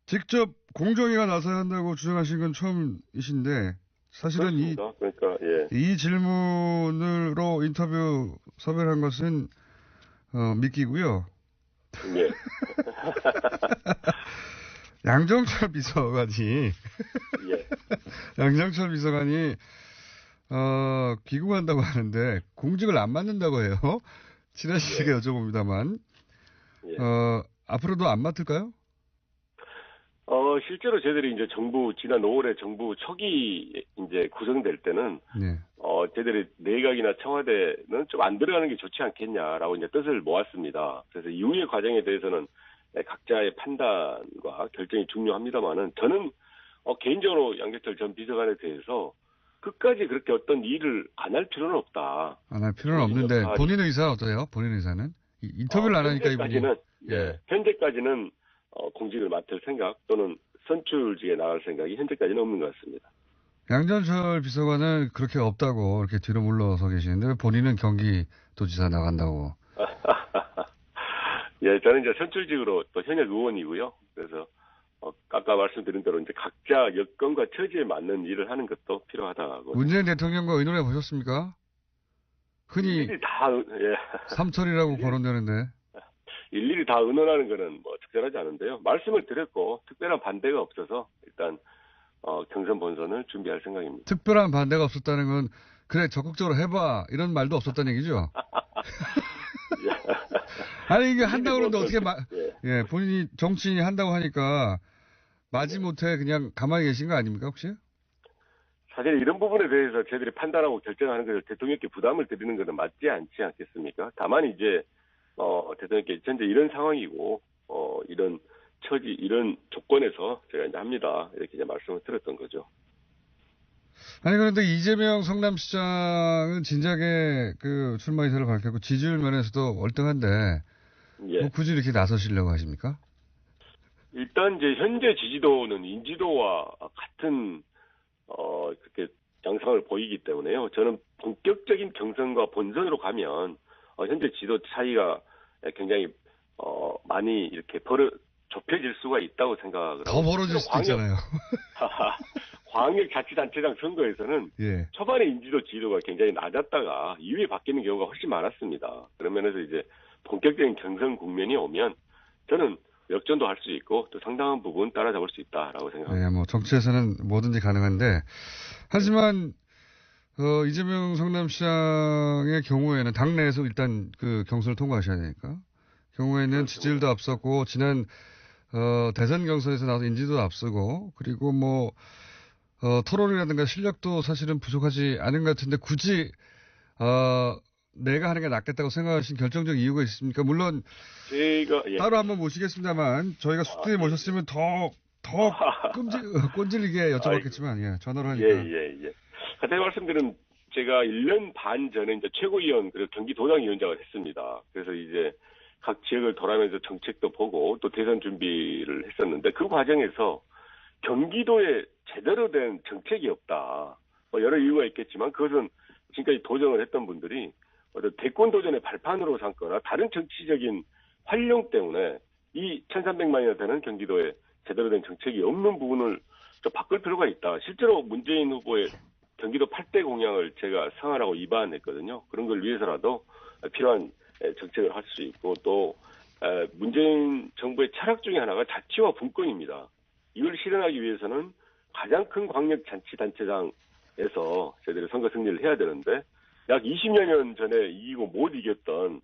직접 공정위가 나서야 한다고 주장하신 건 처음이신데 사실은 그러니까, 이 질문으로 인터뷰 섭외를 한 것은 믿기고요. 예. 양정철 비서관이 귀국한다고 하는데 공직을 안 맡는다고 해요. 친하시게 여쭤봅니다만. 앞으로도 안 맡을까요? 실제로 저희들이 이제 지난 5월에 정부 초기 이제 구성될 때는, 저희들이 내각이나 청와대는 좀 안 들어가는 게 좋지 않겠냐라고 이제 뜻을 모았습니다. 그래서 이후의 과정에 대해서는 각자의 판단과 결정이 중요합니다만은 저는, 개인적으로 양정철 전 비서관에 대해서 끝까지 그렇게 어떤 일을 안 할 필요는 없다. 안 할 필요는 없는데, 본인 의사는 어떠세요? 본인 의사는? 인터뷰를 안 하니까 현재까지는, 현재까지는, 공직을 맡을 생각 또는 선출직에 나갈 생각이 현재까지는 없는 것 같습니다. 양정철 비서관은 그렇게 없다고 이렇게 뒤로 물러서 계시는데 본인은 경기도지사 나간다고. 예, 저는 이제 선출직으로 또 현역 의원이고요. 그래서 아까 말씀드린 대로 이제 각자 여건과 처지에 맞는 일을 하는 것도 필요하다고. 문재인 대통령과 의논해 보셨습니까? 흔히 다 삼철이라고 거론되는데. 일일이 다 의논하는 거는 뭐 적절하지 않은데요. 말씀을 드렸고 특별한 반대가 없어서 일단 경선 본선을 준비할 생각입니다. 특별한 반대가 없었다는 건 그래 적극적으로 해봐 이런 말도 없었다는 얘기죠? 아니 이게 한다고 그러는데 어떻게 본인이 정치인이 한다고 하니까 마지못해 그냥 가만히 계신 거 아닙니까 혹시? 사실 이런 부분에 대해서 저희들이 판단하고 결정하는 것을 대통령께 부담을 드리는 것은 맞지 않지 않겠습니까? 다만 이제 대통령께 현재 이런 상황이고, 이런 처지, 이런 조건에서 제가 이제 합니다. 이렇게 이제 말씀을 드렸던 거죠. 아니, 그런데 이재명 성남시장은 진작에 출마 의사를 밝혔고, 지지율 면에서도 월등한데, 뭐 굳이 이렇게 나서시려고 하십니까? 일단 이제 현재 지지도는 인지도와 같은, 그렇게 양상을 보이기 때문에요. 저는 본격적인 경선과 본선으로 가면, 현재 지도 차이가 굉장히 많이 이렇게 좁혀질 수가 있다고 생각을 더 벌어질 수도 있잖아요. 광역자치단체장 선거에서는 초반에 인지도 지지도가 굉장히 낮았다가 이후에 바뀌는 경우가 훨씬 많았습니다. 그런 면에서 이제 본격적인 경선 국면이 오면 저는 역전도 할 수 있고 또 상당한 부분 따라잡을 수 있다라고 생각합니다. 네, 뭐 정치에서는 뭐든지 가능한데 하지만 이재명 성남시장의 경우에는 당내에서 일단 경선을 통과하셔야 되니까. 경우에는 그렇죠. 지지율도 앞섰고, 지난, 대선 경선에서 나와서 인지도도 앞서고, 그리고 토론이라든가 실력도 사실은 부족하지 않은 것 같은데, 굳이, 내가 하는 게 낫겠다고 생각하신 결정적 이유가 있습니까? 물론, 따로 한번 모시겠습니다만, 저희가 숙제에 모셨으면 더 꼰질리게 여쭤봤겠지만, 전화로 하니까. 그때 말씀드린 제가 1년 반 전에 이제 최고위원 그리고 경기도당위원장을 했습니다. 그래서 이제 각 지역을 돌아가면서 정책도 보고 또 대선 준비를 했었는데 그 과정에서 경기도에 제대로 된 정책이 없다. 여러 이유가 있겠지만 그것은 지금까지 도전을 했던 분들이 대권 도전의 발판으로 삼거나 다른 정치적인 활용 때문에 이 1,300만이나 되는 경기도에 제대로 된 정책이 없는 부분을 좀 바꿀 필요가 있다. 실제로 문재인 후보의 경기도 8대 공약을 제가 상하라고 입안했거든요. 그런 걸 위해서라도 필요한 정책을 할 수 있고 또 문재인 정부의 철학 중에 하나가 자치와 분권입니다. 이걸 실현하기 위해서는 가장 큰 광역자치단체장에서 저희들이 선거 승리를 해야 되는데 약 20여 년 전에 이기고 못 이겼던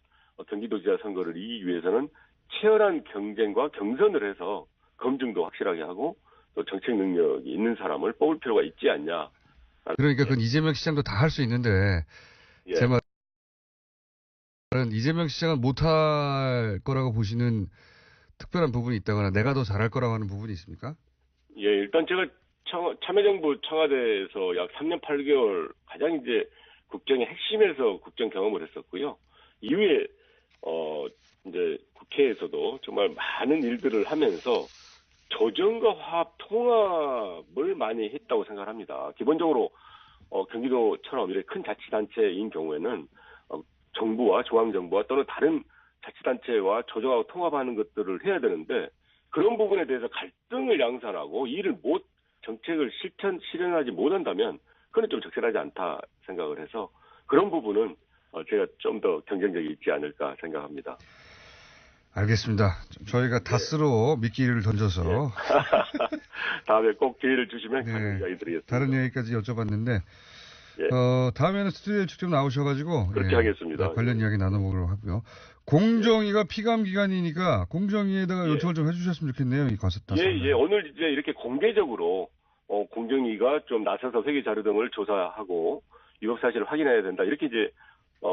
경기도지사 선거를 이기기 위해서는 치열한 경쟁과 경선을 해서 검증도 확실하게 하고 또 정책 능력이 있는 사람을 뽑을 필요가 있지 않냐. 그러니까 그건 이재명 시장도 다 할 수 있는데 예. 제 말은 이재명 시장은 못할 거라고 보시는 특별한 부분이 있다거나 내가 더 잘할 거라고 하는 부분이 있습니까? 예, 일단 제가 참여정부 청와대에서 약 3년 8개월 가장 이제 국정의 핵심에서 국정 경험을 했었고요. 이후에 이제 국회에서도 정말 많은 일들을 하면서 조정과 화합, 통합을 많이 했다고 생각합니다. 기본적으로 경기도처럼 이렇게 큰 자치단체인 경우에는 정부와 중앙정부와 또는 다른 자치단체와 조정하고 통합하는 것들을 해야 되는데 그런 부분에 대해서 갈등을 양산하고 정책을 실현하지 못한다면 그건 좀 적절하지 않다 생각을 해서 그런 부분은 제가 좀 더 경쟁력이 있지 않을까 생각합니다. 알겠습니다. 저희가 다스로 미끼를 던져서 다음에 꼭 기회를 주시면 네, 다른 이야기 드리겠습니다. 다른 얘기까지 여쭤봤는데 예. 다음에는 스튜디오에 직접 나오셔가지고 그렇게 하겠습니다. 관련 이야기 나눠보도록 하고요. 공정위가 피감 기관이니까 공정위에다가 요청을 좀 해주셨으면 좋겠네요. 이 과습 예. 오늘 이제 이렇게 공개적으로 공정위가 좀 나서서 회계 자료 등을 조사하고 위법 사실을 확인해야 된다. 이렇게 이제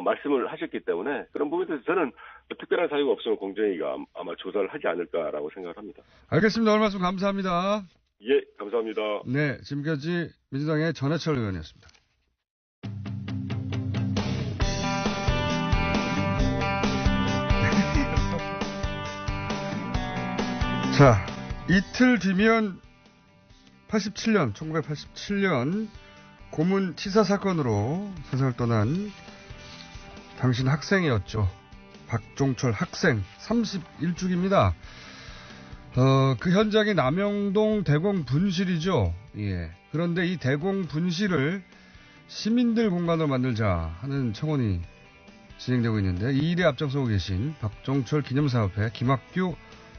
말씀을 하셨기 때문에 그런 부분에 대해서 저는 특별한 사유가 없으면 공정위가 아마 조사를 하지 않을까라고 생각을 합니다. 알겠습니다. 오늘 말씀 감사합니다. 예, 감사합니다. 네, 지금까지 민주당의 전해철 의원이었습니다. 자, 이틀 뒤면 1987년 고문 치사 사건으로 세상을 떠난 당신 학생이었죠. 박종철 학생 31주기입니다. 그 현장이 남영동 대공 분실이죠. 예. 그런데 이 대공 분실을 시민들 공간으로 만들자 하는 청원이 진행되고 있는데 이 일에 앞장서고 계신 박종철 기념사업회 김학규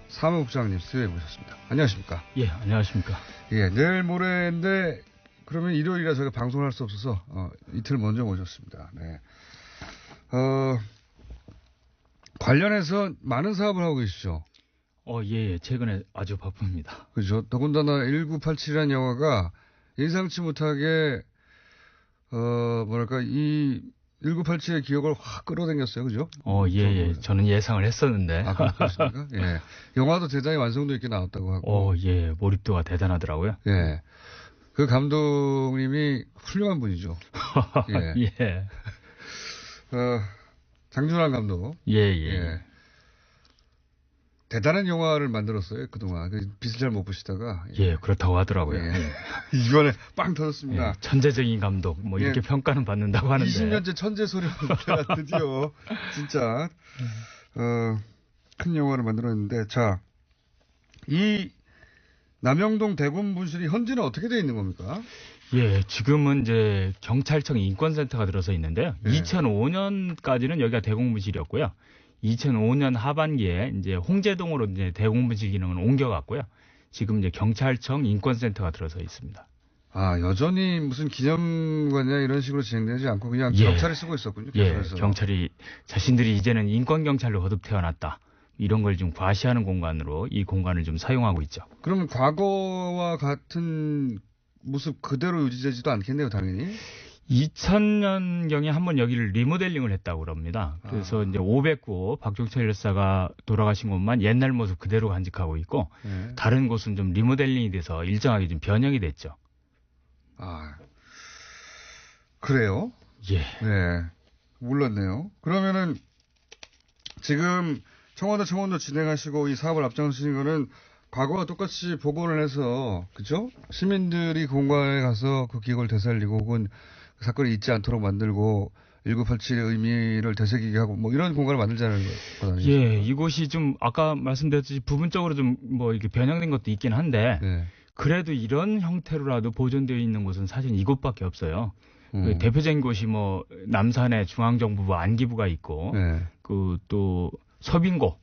사무국장님 스튜디오에 모셨습니다. 안녕하십니까? 예, 안녕하십니까? 예, 내일 모레인데 그러면 일요일이라 저희가 방송을 할 수 없어서 이틀 먼저 모셨습니다. 네. 관련해서 많은 사업을 하고 계시죠? 예, 최근에 아주 바쁩니다. 그죠. 더군다나 1987이라는 영화가 예상치 못하게, 이 1987의 기억을 확 끌어당겼어요. 그죠? 예. 저는 예상을 했었는데. 아, 그렇습니까? 예. 영화도 대단히 완성도 있게 나왔다고 하고. 예. 몰입도가 대단하더라고요. 예. 그 감독님이 훌륭한 분이죠. 예. 예. 장준환 감독. 예. 대단한 영화를 만들었어요, 그동안. 빛을 잘 못 보시다가. 예, 그렇다고 하더라고요. 예. 이번에 빵 터졌습니다. 예, 천재적인 감독, 이렇게 평가는 받는다고 하는데. 20년째 천재 소리가 드디어, 진짜, 큰 영화를 만들었는데, 자, 이 남영동 대군 분실이 현재는 어떻게 되어 있는 겁니까? 예, 지금은 이제 경찰청 인권센터가 들어서 있는데요. 네. 2005년까지는 여기가 대공분실이었고요. 2005년 하반기에 이제 홍제동으로 이제 대공분실 기능을 옮겨갔고요. 지금 이제 경찰청 인권센터가 들어서 있습니다. 아, 여전히 무슨 기념관이나 이런 식으로 진행되지 않고 그냥 경찰이 쓰고 있었군요. 그래서. 예, 경찰이 자신들이 이제는 인권경찰로 거듭 태어났다. 이런 걸 좀 과시하는 공간으로 이 공간을 좀 사용하고 있죠. 그러면 과거와 같은 모습 그대로 유지되지도 않겠네요, 당연히. 2000년경에 한번 여기를 리모델링을 했다고 그럽니다. 그래서 이제 509호 박종철 열사가 돌아가신 곳만 옛날 모습 그대로 간직하고 있고, 네. 다른 곳은 좀 리모델링이 돼서 일정하게 좀 변형이 됐죠. 아, 그래요? 예. 네. 몰랐네요. 그러면은 지금 청원도 진행하시고 이 사업을 앞장서시는 거는 과거와 똑같이 복원을 해서, 그죠? 시민들이 공간에 가서 그 기억을 되살리고 혹은 그 사건이 있지 않도록 만들고 1987의 의미를 되새기게 하고 이런 공간을 만들자는 거잖아요. 예, 이곳이 좀 아까 말씀드렸듯이 부분적으로 좀 이렇게 변형된 것도 있긴 한데, 네. 그래도 이런 형태로라도 보존되어 있는 곳은 사실 이곳밖에 없어요. 그 대표적인 곳이 뭐 남산에 중앙정부부 안기부가 있고 네. 그 또 서빙고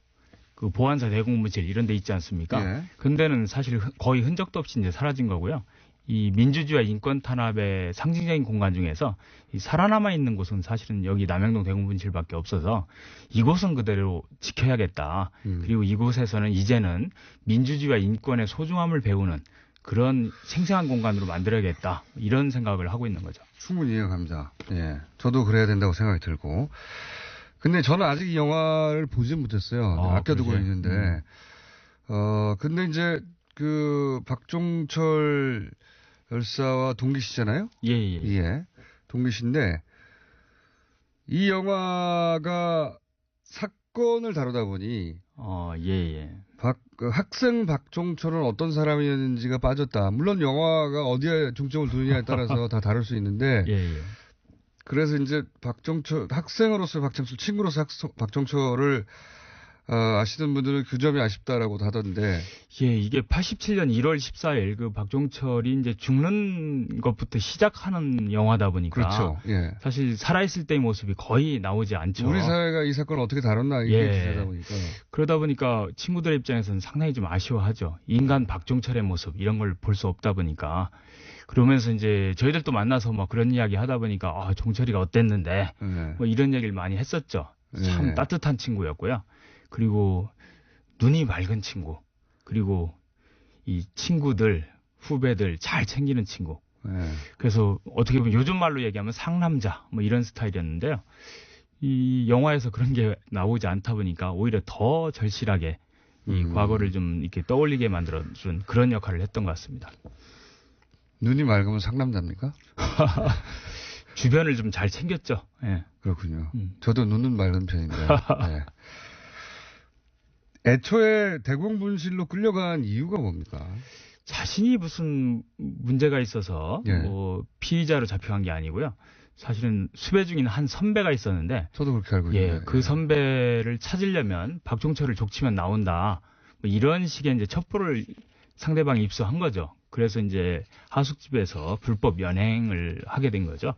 그 보안사 대공무실 이런 데 있지 않습니까? 네. 근데는 사실 거의 흔적도 없이 이제 사라진 거고요. 이 민주주의와 인권 탄압의 상징적인 공간 중에서 이 살아남아 있는 곳은 사실은 여기 남영동 대공분실밖에 없어서 이곳은 그대로 지켜야겠다. 그리고 이곳에서는 이제는 민주주의와 인권의 소중함을 배우는 그런 생생한 공간으로 만들어야겠다. 이런 생각을 하고 있는 거죠. 충분히 이해가 갑니다. 예. 저도 그래야 된다고 생각이 들고. 근데 저는 아직 이 영화를 보지 못했어요. 아껴두고 그러지. 있는데. 근데 이제 그 박종철 열사와 동기시잖아요? 예. 예. 동기신데 이 영화가 사건을 다루다 보니 예. 그 학생 박종철은 어떤 사람이었는지가 빠졌다. 물론 영화가 어디에 중점을 두느냐에 따라서 다 다룰 수 있는데 예. 그래서 이제 박종철 학생으로서 박종철 친구로서 박종철을 아시는 분들은 그 점이 아쉽다라고 하던데. 예, 이게 87년 1월 14일 그 박종철이 이제 죽는 것부터 시작하는 영화다 보니까. 그렇죠. 예. 사실 살아있을 때의 모습이 거의 나오지 않죠. 우리 사회가 이 사건을 어떻게 다뤘나 이게 기사다 보니까. 그러다 보니까 친구들 입장에서는 상당히 좀 아쉬워하죠. 인간 박종철의 모습 이런 걸 볼 수 없다 보니까. 그러면서 이제 저희들도 만나서 막 그런 이야기 하다 보니까 종철이가 어땠는데 뭐 이런 얘기를 많이 했었죠. 참 따뜻한 친구였고요. 그리고 눈이 맑은 친구, 그리고 이 친구들, 후배들 잘 챙기는 친구. 그래서 어떻게 보면 요즘 말로 얘기하면 상남자 뭐 이런 스타일이었는데요. 이 영화에서 그런 게 나오지 않다 보니까 오히려 더 절실하게 이 과거를 좀 이렇게 떠올리게 만들어준 그런 역할을 했던 것 같습니다. 눈이 맑으면 상남자입니까? 주변을 좀 잘 챙겼죠. 예. 그렇군요. 저도 눈은 맑은 편인데. 네. 애초에 대공분실로 끌려간 이유가 뭡니까? 자신이 무슨 문제가 있어서 뭐 피의자로 잡혀간 게 아니고요. 사실은 수배 중인 한 선배가 있었는데 저도 그렇게 알고 있는데. 그 선배를 찾으려면 박종철을 족치면 나온다. 뭐 이런 식의 이제 첩보를 상대방이 입수한 거죠. 그래서 이제 하숙집에서 불법 연행을 하게 된 거죠.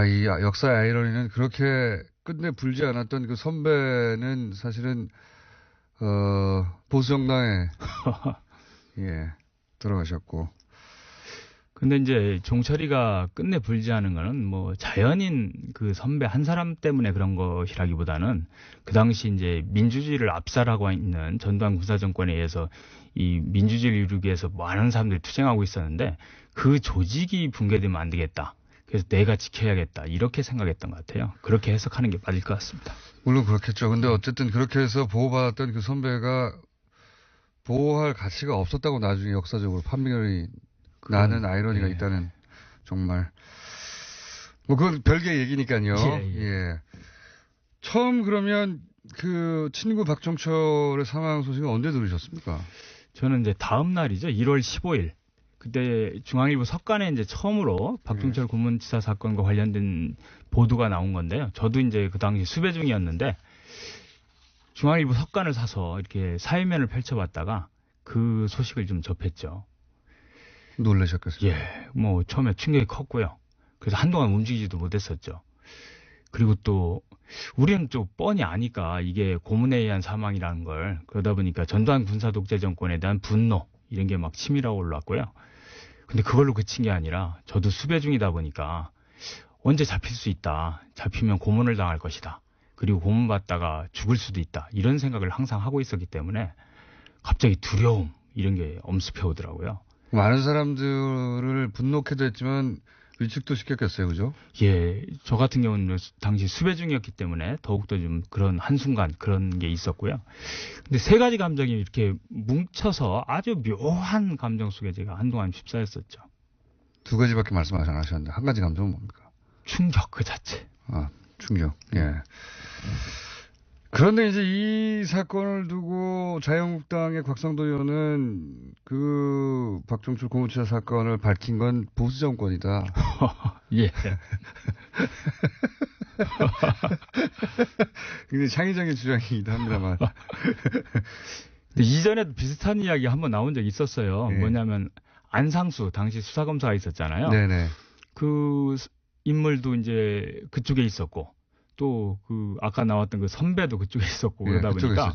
이 역사의 아이러니는 그렇게 끝내 불지 않았던 그 선배는 사실은 보수정당에 들어가셨고. 근데 이제 종철이가 끝내 불지하는 거는 뭐 자연인 그 선배 한 사람 때문에 그런 것이라기보다는 그 당시 이제 민주주의를 압살하고 있는 전두환 군사정권에 의해서 이 민주주의를 이루기 위해서 많은 사람들이 투쟁하고 있었는데 그 조직이 붕괴되면 안 되겠다. 그래서 내가 지켜야겠다. 이렇게 생각했던 것 같아요. 그렇게 해석하는 게 맞을 것 같습니다. 물론 그렇겠죠. 근데 어쨌든 그렇게 해서 보호받았던 그 선배가 보호할 가치가 없었다고 나중에 역사적으로 판명이 나는 아이러니가 있다는 정말. 뭐 그건 별개의 얘기니까요. 예. 처음 그러면 그 친구 박종철의 사망 소식은 언제 들으셨습니까? 저는 이제 다음 날이죠. 1월 15일. 그때 중앙일보 석간에 이제 처음으로 박종철 고문치사 사건과 관련된 보도가 나온 건데요. 저도 이제 그 당시 수배 중이었는데 중앙일보 석간을 사서 이렇게 사회면을 펼쳐봤다가 그 소식을 좀 접했죠. 놀라셨겠어요? 예, 뭐 처음에 충격이 컸고요. 그래서 한동안 움직이지도 못했었죠. 그리고 또 우리는 좀 뻔히 아니까 이게 고문에 의한 사망이라는 걸. 그러다 보니까 전두환 군사 독재 정권에 대한 분노 이런 게 막 치밀어 올랐고요. 근데 그걸로 그친 게 아니라 저도 수배 중이다 보니까 언제 잡힐 수 있다. 잡히면 고문을 당할 것이다. 그리고 고문받다가 죽을 수도 있다. 이런 생각을 항상 하고 있었기 때문에 갑자기 두려움 이런 게 엄습해 오더라고요. 많은 사람들을 분노케도 했지만 위축도 시켰겠어요. 그죠? 예. 저 같은 경우는 당시 수배 중이었기 때문에 더욱더 좀 그런 한순간 그런 게 있었고요. 근데 세 가지 감정이 이렇게 뭉쳐서 아주 묘한 감정 속에 제가 한동안 휩싸였었죠. 두 가지밖에 말씀 안 하셨는데 한 가지 감정은 뭡니까? 충격 그 자체. 충격. 예. 그런데 이제 이 사건을 두고 자유한국당의 곽상도 의원은 그 박종철 고문치사 사건을 밝힌 건 보수 정권이다. 예. 굉장히 창의적인 주장이기도 합니다만. 근데 이전에도 비슷한 이야기 한번 나온 적이 있었어요. 예. 뭐냐면 안상수 당시 수사검사가 있었잖아요. 네네. 그 인물도 이제 그쪽에 있었고 또 그 아까 나왔던 그 선배도 그쪽에 있었고 그러다 보니까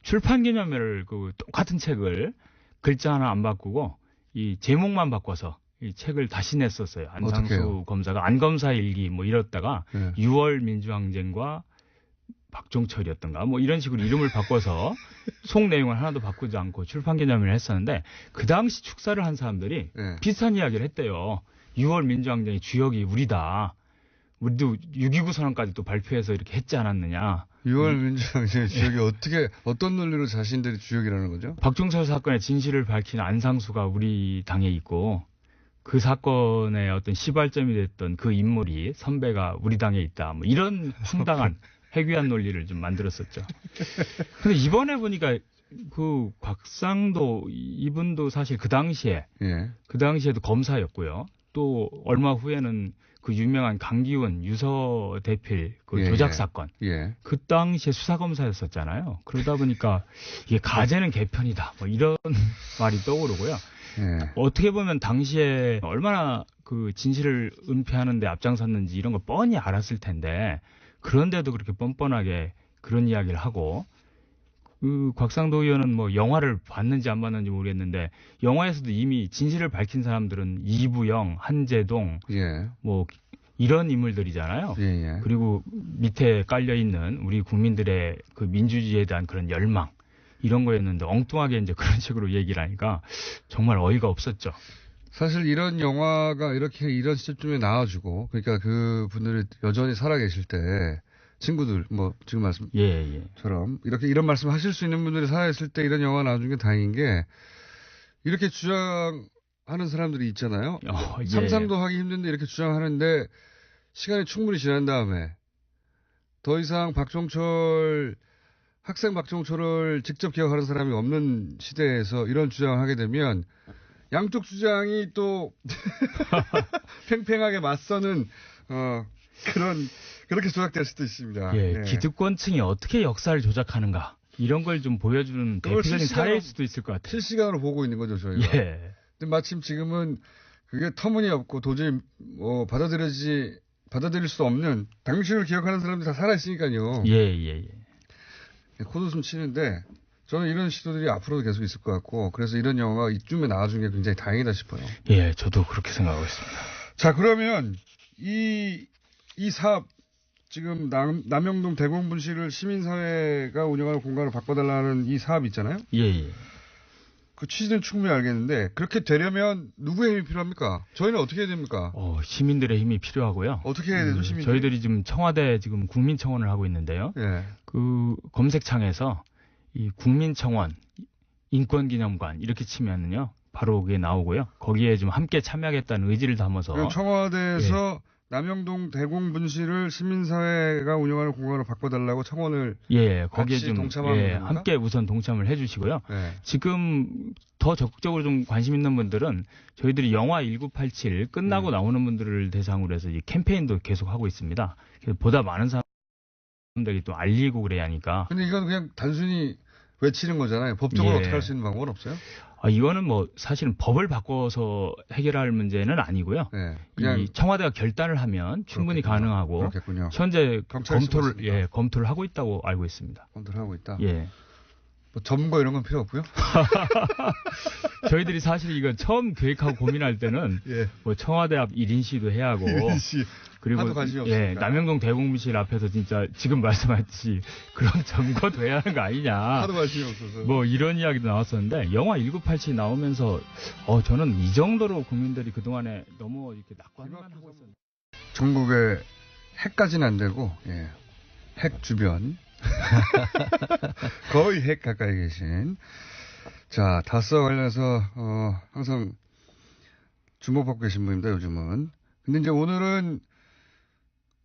출판 기념회를 그 똑같은 책을 글자 하나 안 바꾸고 이 제목만 바꿔서 이 책을 다시 냈었어요. 안상수 어떡해요? 검사가 안검사 일기 뭐 이랬다가 6월 민주항쟁과 박종철이었던가 뭐 이런 식으로 이름을 바꿔서 속 내용을 하나도 바꾸지 않고 출판 기념회를 했었는데 그 당시 축사를 한 사람들이 비슷한 이야기를 했대요. 6월 민주항쟁의 주역이 우리다. 우리도 6.29 선언까지 또 발표해서 이렇게 했지 않았느냐. 6월 민주항쟁의 주역이 어떤 논리로 자신들이 주역이라는 거죠? 박종철 사건의 진실을 밝힌 안상수가 우리 당에 있고 그 사건의 어떤 시발점이 됐던 그 인물이 선배가 우리 당에 있다. 뭐 이런 황당한 해괴한 논리를 좀 만들었었죠. 근데 이번에 보니까 그 곽상도 이분도 사실 그 당시에도 검사였고요. 또 얼마 후에는 그 유명한 강기훈 유서 대필 그 조작 사건. 그 당시에 수사검사였었잖아요. 그러다 보니까 이게 가재는 개편이다. 뭐 이런 말이 떠오르고요. 어떻게 보면 당시에 얼마나 그 진실을 은폐하는 데 앞장섰는지 이런 거 뻔히 알았을 텐데 그런데도 그렇게 뻔뻔하게 그런 이야기를 하고 그 곽상도 의원은 뭐 영화를 봤는지 안 봤는지 모르겠는데 영화에서도 이미 진실을 밝힌 사람들은 이부영, 한재동 뭐 이런 인물들이잖아요. 그리고 밑에 깔려 있는 우리 국민들의 그 민주주의에 대한 그런 열망 이런 거였는데 엉뚱하게 이제 그런 식으로 얘기를 하니까 정말 어이가 없었죠. 사실 이런 영화가 이런 시점에 나와주고 그러니까 그 분들이 여전히 살아계실 때 친구들 뭐 지금 말씀처럼 이런 말씀 하실 수 있는 분들이 살아있을 때 이런 영화 나와준 게 다행인 게 이렇게 주장하는 사람들이 있잖아요. 상상도 하기 힘든데 이렇게 주장하는데 시간이 충분히 지난 다음에 더 이상 학생 박종철을 직접 기억하는 사람이 없는 시대에서 이런 주장을 하게 되면 양쪽 주장이 또 팽팽하게 맞서는 그렇게 조작될 수도 있습니다. 기득권층이 어떻게 역사를 조작하는가 이런 걸 좀 보여주는 대표적인 사례일 수도 있을 것 같아요. 실시간으로 보고 있는 거죠 저희가. 근데 마침 지금은 그게 터무니없고 도저히 받아들일 수 없는 당신을 기억하는 사람들이 다 살아있으니까요. 코웃음 치는데 저는 이런 시도들이 앞으로도 계속 있을 것 같고 그래서 이런 영화가 이쯤에 나와준 게 굉장히 다행이다 싶어요. 저도 그렇게 생각하고 있습니다. 자, 그러면 이 사업 지금 남영동 대공분실을 시민사회가 운영하는 공간을 바꿔달라는 이 사업 있잖아요. 그 취지는 충분히 알겠는데 그렇게 되려면 누구의 힘이 필요합니까? 저희는 어떻게 해야 됩니까? 시민들의 힘이 필요하고요. 어떻게 해야 되죠, 시민들? 저희들이 지금 청와대 지금 국민청원을 하고 있는데요. 그 검색창에서 이 국민청원, 인권기념관 이렇게 치면은요 바로 그게 나오고요. 거기에 좀 함께 참여하겠다는 의지를 담아서 청와대에서 남영동 대공분실을 시민사회가 운영하는 공간으로 바꿔달라고 청원을 거기에 좀 함께 우선 동참을 해주시고요. 지금 더 적극적으로 좀 관심 있는 분들은 저희들이 영화 1987 끝나고 나오는 분들을 대상으로 해서 이 캠페인도 계속 하고 있습니다. 그래서 보다 많은 사람들이 또 알리고 그래야 하니까. 근데 이건 그냥 단순히 외치는 거잖아요. 법적으로 어떻게 할 수 있는 방법은 없어요? 이거는 뭐 사실은 법을 바꿔서 해결할 문제는 아니고요. 그냥 이 청와대가 결단을 하면 충분히 가능하고 그렇겠군요. 현재 검토를 하고 있다고 알고 있습니다. 검토를 하고 있다. 뭐 점거 이런 건 필요 없고요. 저희들이 사실 이거 처음 계획하고 고민할 때는 뭐 청와대 앞 1인 시도 해야 하고 그리고 남영동 대공분실 앞에서 진짜 지금 말씀하셨듯이 그런 점거도 해야 하는 거 아니냐. 하도 관심이 없어서. 뭐 이런 이야기도 나왔었는데 영화 1987 나오면서 저는 이 정도로 국민들이 그동안에 너무 이렇게 낙관만 하고 있었는데. 전국에 핵까지는 안 되고 핵 주변 거의 핵 가까이 계신 자 다스와 관련해서 항상 주목받고 계신 분입니다. 요즘은. 근데 이제 오늘은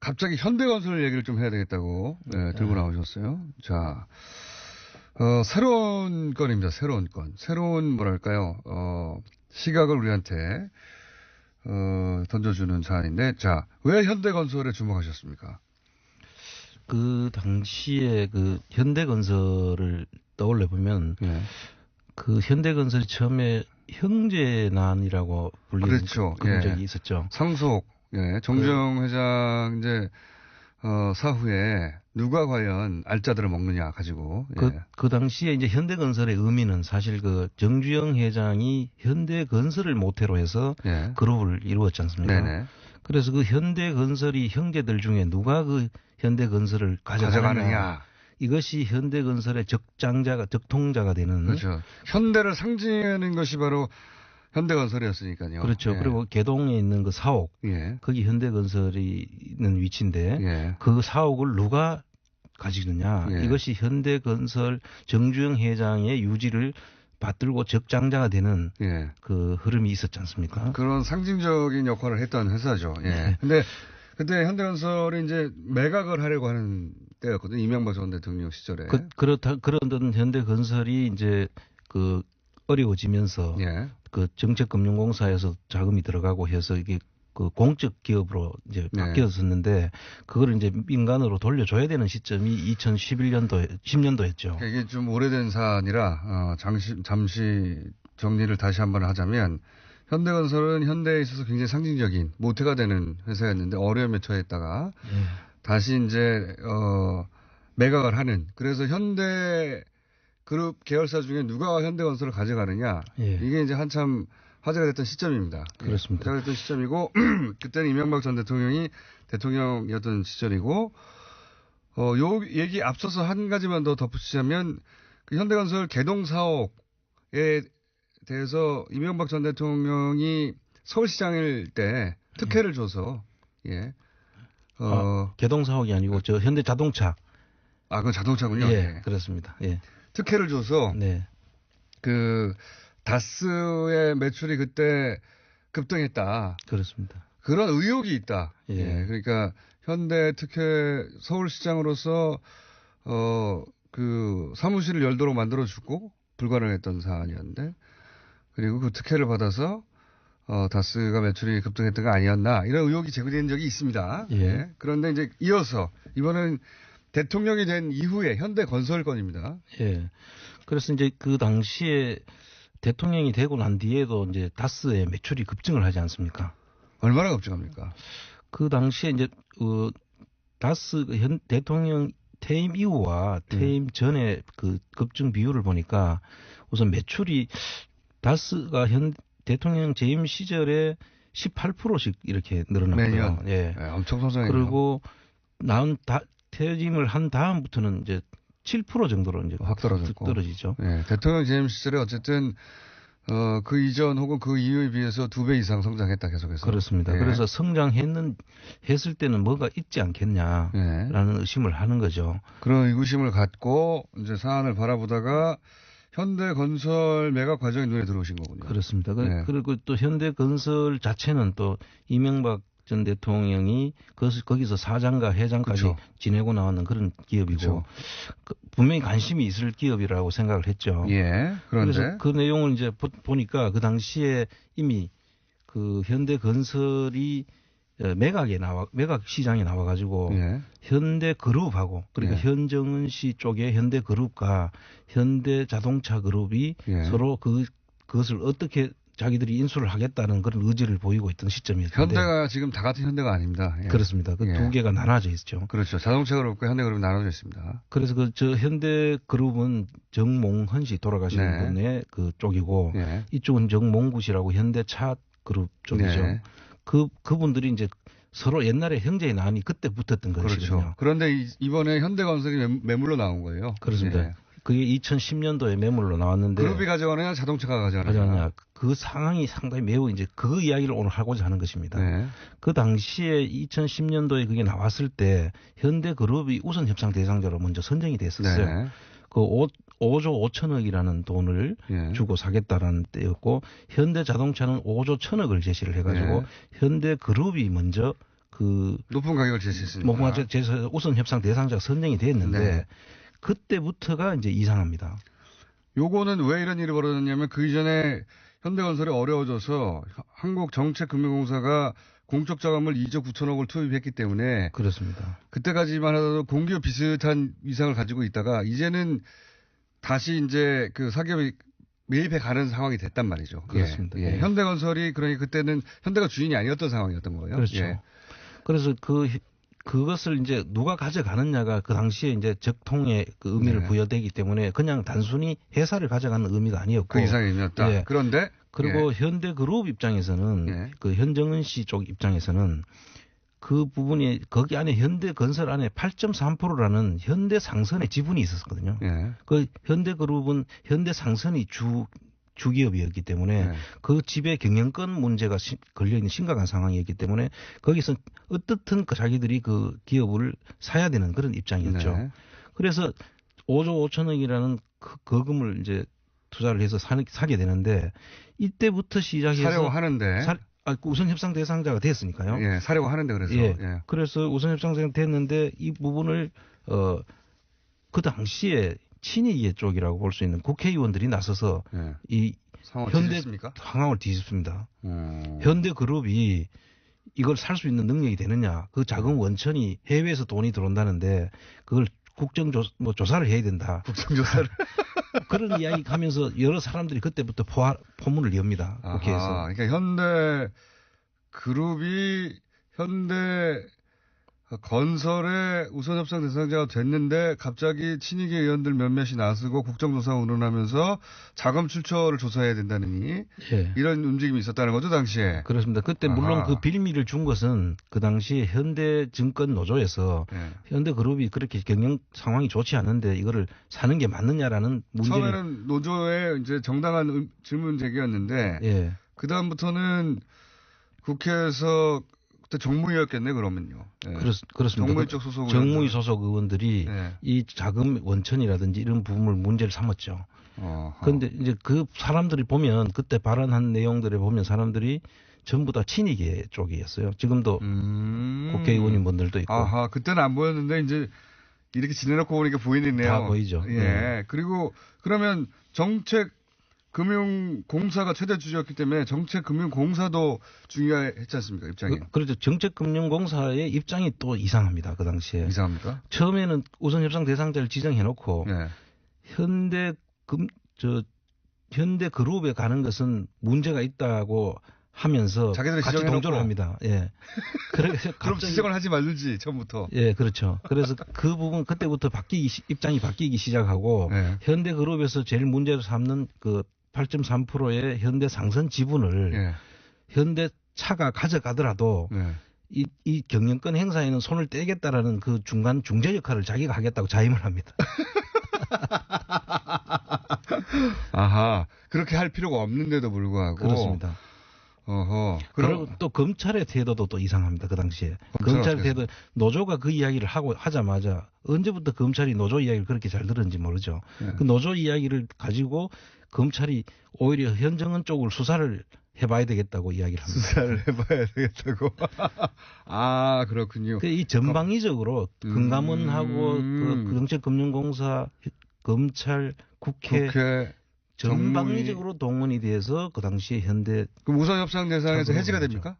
갑자기 현대건설 얘기를 좀 해야 되겠다고 들고 나오셨어요. 자 새로운 건입니다. 새로운 건. 새로운 뭐랄까요. 시각을 우리한테 던져주는 사안인데 자 왜 현대건설에 주목하셨습니까? 그 당시에 그 현대건설을 떠올려 보면 그 현대건설이 처음에 형제난이라고 불리는 그런 적이 있었죠. 상속 예, 정주영 회장 이제 사후에 누가 과연 알짜들을 먹느냐 가지고 그 당시에 이제 현대건설의 의미는 사실 그 정주영 회장이 현대건설을 모태로 해서 그룹을 이루었지 않습니까? 네네. 그래서 그 현대건설이 형제들 중에 누가 그 현대건설을 가져가느냐. 이것이 현대건설의 적통자가 되는. 그렇죠. 현대를 상징하는 것이 바로 현대건설이었으니까요. 그렇죠. 그리고 개동에 있는 그 사옥. 거기 현대건설이 있는 위치인데 그 사옥을 누가 가지느냐. 이것이 현대건설 정주영 회장의 유지를 받들고 적장자가 되는 그 흐름이 있었지 않습니까? 그런 상징적인 역할을 했던 회사죠. 근데 그때 현대건설이 이제 매각을 하려고 하는 때였거든요. 이명박 전 대통령 시절에. 그런 현대건설이 이제 그 어려워지면서 그 정책금융공사에서 자금이 들어가고 해서 이게 그 공적 기업으로 이제 바뀌었었는데 그거를 이제 민간으로 돌려줘야 되는 시점이 10년도였죠. 이게 좀 오래된 사안이라 잠시 정리를 다시 한번 하자면 현대건설은 현대에 있어서 굉장히 상징적인 모태가 되는 회사였는데 어려움에 처했다가 다시 이제 매각을 하는 그래서 현대 그룹 계열사 중에 누가 현대건설을 가져가느냐 이게 이제 한참 화제가 됐던 시점입니다. 그렇습니다. 화제가 됐던 시점이고 그때는 이명박 전 대통령이 대통령이었던 시절이고 요 얘기 앞서서 한 가지만 더 덧붙이자면 그 현대건설 개동 사옥에 대해서 이명박 전 대통령이 서울시장일 때 특혜를 줘서 개동 사옥이 아니고 저 현대자동차. 그건 자동차군요. 그렇습니다. 특혜를 줘서 그 다스의 매출이 그때 급등했다. 그렇습니다. 그런 의혹이 있다. 그러니까 현대 특혜 서울시장으로서 그 사무실을 열도록 만들어주고 불가능했던 사안이었는데 그리고 그 특혜를 받아서 다스가 매출이 급등했던 거 아니었나 이런 의혹이 제기된 적이 있습니다. 그런데 이제 이어서 이번엔 대통령이 된 이후에 현대건설 건입니다. 그래서 이제 그 당시에 대통령이 되고 난 뒤에도 이제 다스의 매출이 급증을 하지 않습니까? 얼마나 급증합니까? 그 당시에 이제 다스 대통령 퇴임 이후와 퇴임 전에 그 급증 비율을 보니까 우선 매출이 다스가 대통령 재임 시절에 18%씩 이렇게 늘어났고요. 매년. 엄청 성장해요. 그리고 퇴임을 한 다음부터는 이제 7% 정도로 이제 확 떨어지죠. 대통령 재임 시절에 어쨌든 그 이전 혹은 그 이후에 비해서 2배 이상 성장했다 계속해서. 그렇습니다. 그래서 했을 때는 뭐가 있지 않겠냐라는 의심을 하는 거죠. 그런 의구심을 갖고 이제 사안을 바라보다가 현대건설 매각 과정이 눈에 들어오신 거군요. 그렇습니다. 그리고 또 현대건설 자체는 또 이명박 전 대통령이 거기서 사장과 회장까지 지내고 나오는 그런 기업이고 분명히 관심이 있을 기업이라고 생각을 했죠. 그런데 그래서 그 내용을 이제 보니까 그 당시에 이미 그 현대건설이 매각 시장에 나와가지고 현대그룹하고 그러니까 현정은 씨 쪽의 현대그룹과 현대자동차 그룹이 서로 그것을 어떻게 자기들이 인수를 하겠다는 그런 의지를 보이고 있던 시점이었는데 현대가 지금 다 같은 현대가 아닙니다. 그렇습니다. 그 두 개가 나눠져 있죠. 그렇죠. 자동차 그룹과 현대 그룹이 나눠져 있습니다. 그래서 저 현대 그룹은 정몽헌 씨 돌아가신 분의 그 쪽이고 이쪽은 정몽구 씨라고 현대차 그룹 쪽이죠. 그분들이 이제 서로 옛날에 형제의 난이 그때 붙었던 것이거든요. 그렇죠. 그런데 이번에 현대건설이 매물로 나온 거예요. 그렇습니다. 그게 2010년도에 매물로 나왔는데 그룹이 가져가느냐 자동차가 가져가느냐 그 상황이 상당히 매우 이제 그 이야기를 오늘 하고자 하는 것입니다. 그 당시에 2010년도에 그게 나왔을 때 현대그룹이 우선 협상 대상자로 먼저 선정이 됐었어요. 그 5조 5천억이라는 돈을 주고 사겠다라는 때였고 현대자동차는 5조 1천억을 제시를 해가지고 현대그룹이 먼저 그 높은 가격을 제시했으니까 높은 가격 제시해서 우선 협상 대상자가 선정이 됐는데 그때부터가 이제 이상합니다. 요거는 왜 이런 일이 벌어졌냐면 그 이전에 현대건설이 어려워져서 한국정책금융공사가 공적 자금을 2조 9천억을 투입했기 때문에 그렇습니다. 그때까지만 하더라도 공기업 비슷한 위상을 가지고 있다가 이제는 다시 이제 그 사기업이 매입해 가는 상황이 됐단 말이죠. 그렇습니다. 예. 현대건설이 그러니 그때는 현대가 주인이 아니었던 상황이었던 거예요. 그렇죠. 예. 그래서 그것을 이제 누가 가져가느냐가 그 당시에 이제 적통의 그 의미를 부여되기 때문에 그냥 단순히 회사를 가져가는 의미가 아니었고 그 이상의 의미였다. 예. 그런데 그리고 현대그룹 입장에서는 그 현정은 씨 쪽 입장에서는 그 부분이 거기 안에 현대건설 안에 8.3%라는 현대상선의 지분이 있었거든요. 그 현대그룹은 현대상선이 주기업이었기 때문에 그 집의 경영권 문제가 걸려있는 심각한 상황이었기 때문에 거기서 어떻든 자기들이 그 기업을 사야 되는 그런 입장이었죠. 그래서 5조 5천억이라는 그 거금을 이제 투자를 해서 사게 되는데 이때부터 시작해서 사려고 하는데 우선 협상 대상자가 됐으니까요. 예, 사려고 하는데 그래서 그래서 우선 협상 대상자가 됐는데 이 부분을 그 당시에 친이계 쪽이라고 볼 수 있는 국회의원들이 나서서 이 현대 상황을 뒤집습니다. 현대그룹이 이걸 살 수 있는 능력이 되느냐? 그 자금 원천이 해외에서 돈이 들어온다는데 그걸 조사를 해야 된다. 국정조사를. 그런 이야기 하면서 여러 사람들이 그때부터 포문을 엽니다. 국회에서. 그러니까 현대그룹이 현대건설의 우선협상 대상자가 됐는데 갑자기 친이계 의원들 몇몇이 나서고 국정조사가 운운하면서 자금 출처를 조사해야 된다느니 이런 움직임이 있었다는 거죠, 당시에. 그렇습니다. 그때 물론 그 빌미를 준 것은 그 당시 현대증권 노조에서 현대그룹이 그렇게 경영 상황이 좋지 않은데 이거를 사는 게 맞느냐라는 문제를 처음에는 노조의 이제 정당한 질문 제기였는데 그다음부터는 국회에서 그때 정무위였겠네 그러면요. 그렇습니다. 정무위 쪽 소속 정무위 소속 의원들이 이 자금 원천이라든지 이런 부분을 문제를 삼았죠. 그런데 이제 그 사람들이 보면 그때 발언한 내용들을 보면 사람들이 전부 다 친이계 쪽이었어요. 지금도 국회의원인 분들도 있고. 그때는 안 보였는데 이제 이렇게 지내놓고 보니까 보이네요. 다 보이죠. 그리고 그러면 정책금융공사가 최대 주주였기 때문에 정책금융공사도 중요했지 않습니까? 입장이. 그렇죠. 정책금융공사의 입장이 또 이상합니다. 그 당시에. 이상합니까? 처음에는 우선 협상 대상자를 지정해놓고 현대그룹에 가는 것은 문제가 있다고 하면서 자기들이 같이 동조를 합니다. 그래서 그럼 지정을 하지 말든지 처음부터. 그렇죠. 그래서 그 부분 그때부터 입장이 바뀌기 시작하고 현대그룹에서 제일 문제를 삼는 그 8.3%의 현대상선 지분을 현대차가 가져가더라도 이 경영권 행사에는 손을 떼겠다라는 그 중간 중재 역할을 자기가 하겠다고 자임을 합니다. 그렇게 할 필요가 없는데도 불구하고. 그렇습니다. 그리고 또 검찰의 태도도 또 이상합니다. 그 당시에. 검찰의 태도, 노조가 그 이야기를 하자마자 언제부터 검찰이 노조 이야기를 그렇게 잘 들었는지 모르죠. 그 노조 이야기를 가지고 검찰이 오히려 현정은 쪽을 수사를 해봐야 되겠다고 이야기를 합니다. 수사를 해봐야 되겠다고. 그렇군요. 이 전방위적으로 금감원하고 그 정책금융공사, 검찰, 국회 전방위적으로 동원이 돼서 그 당시에 그럼 우선협상 대상에서 해지가 됩니까?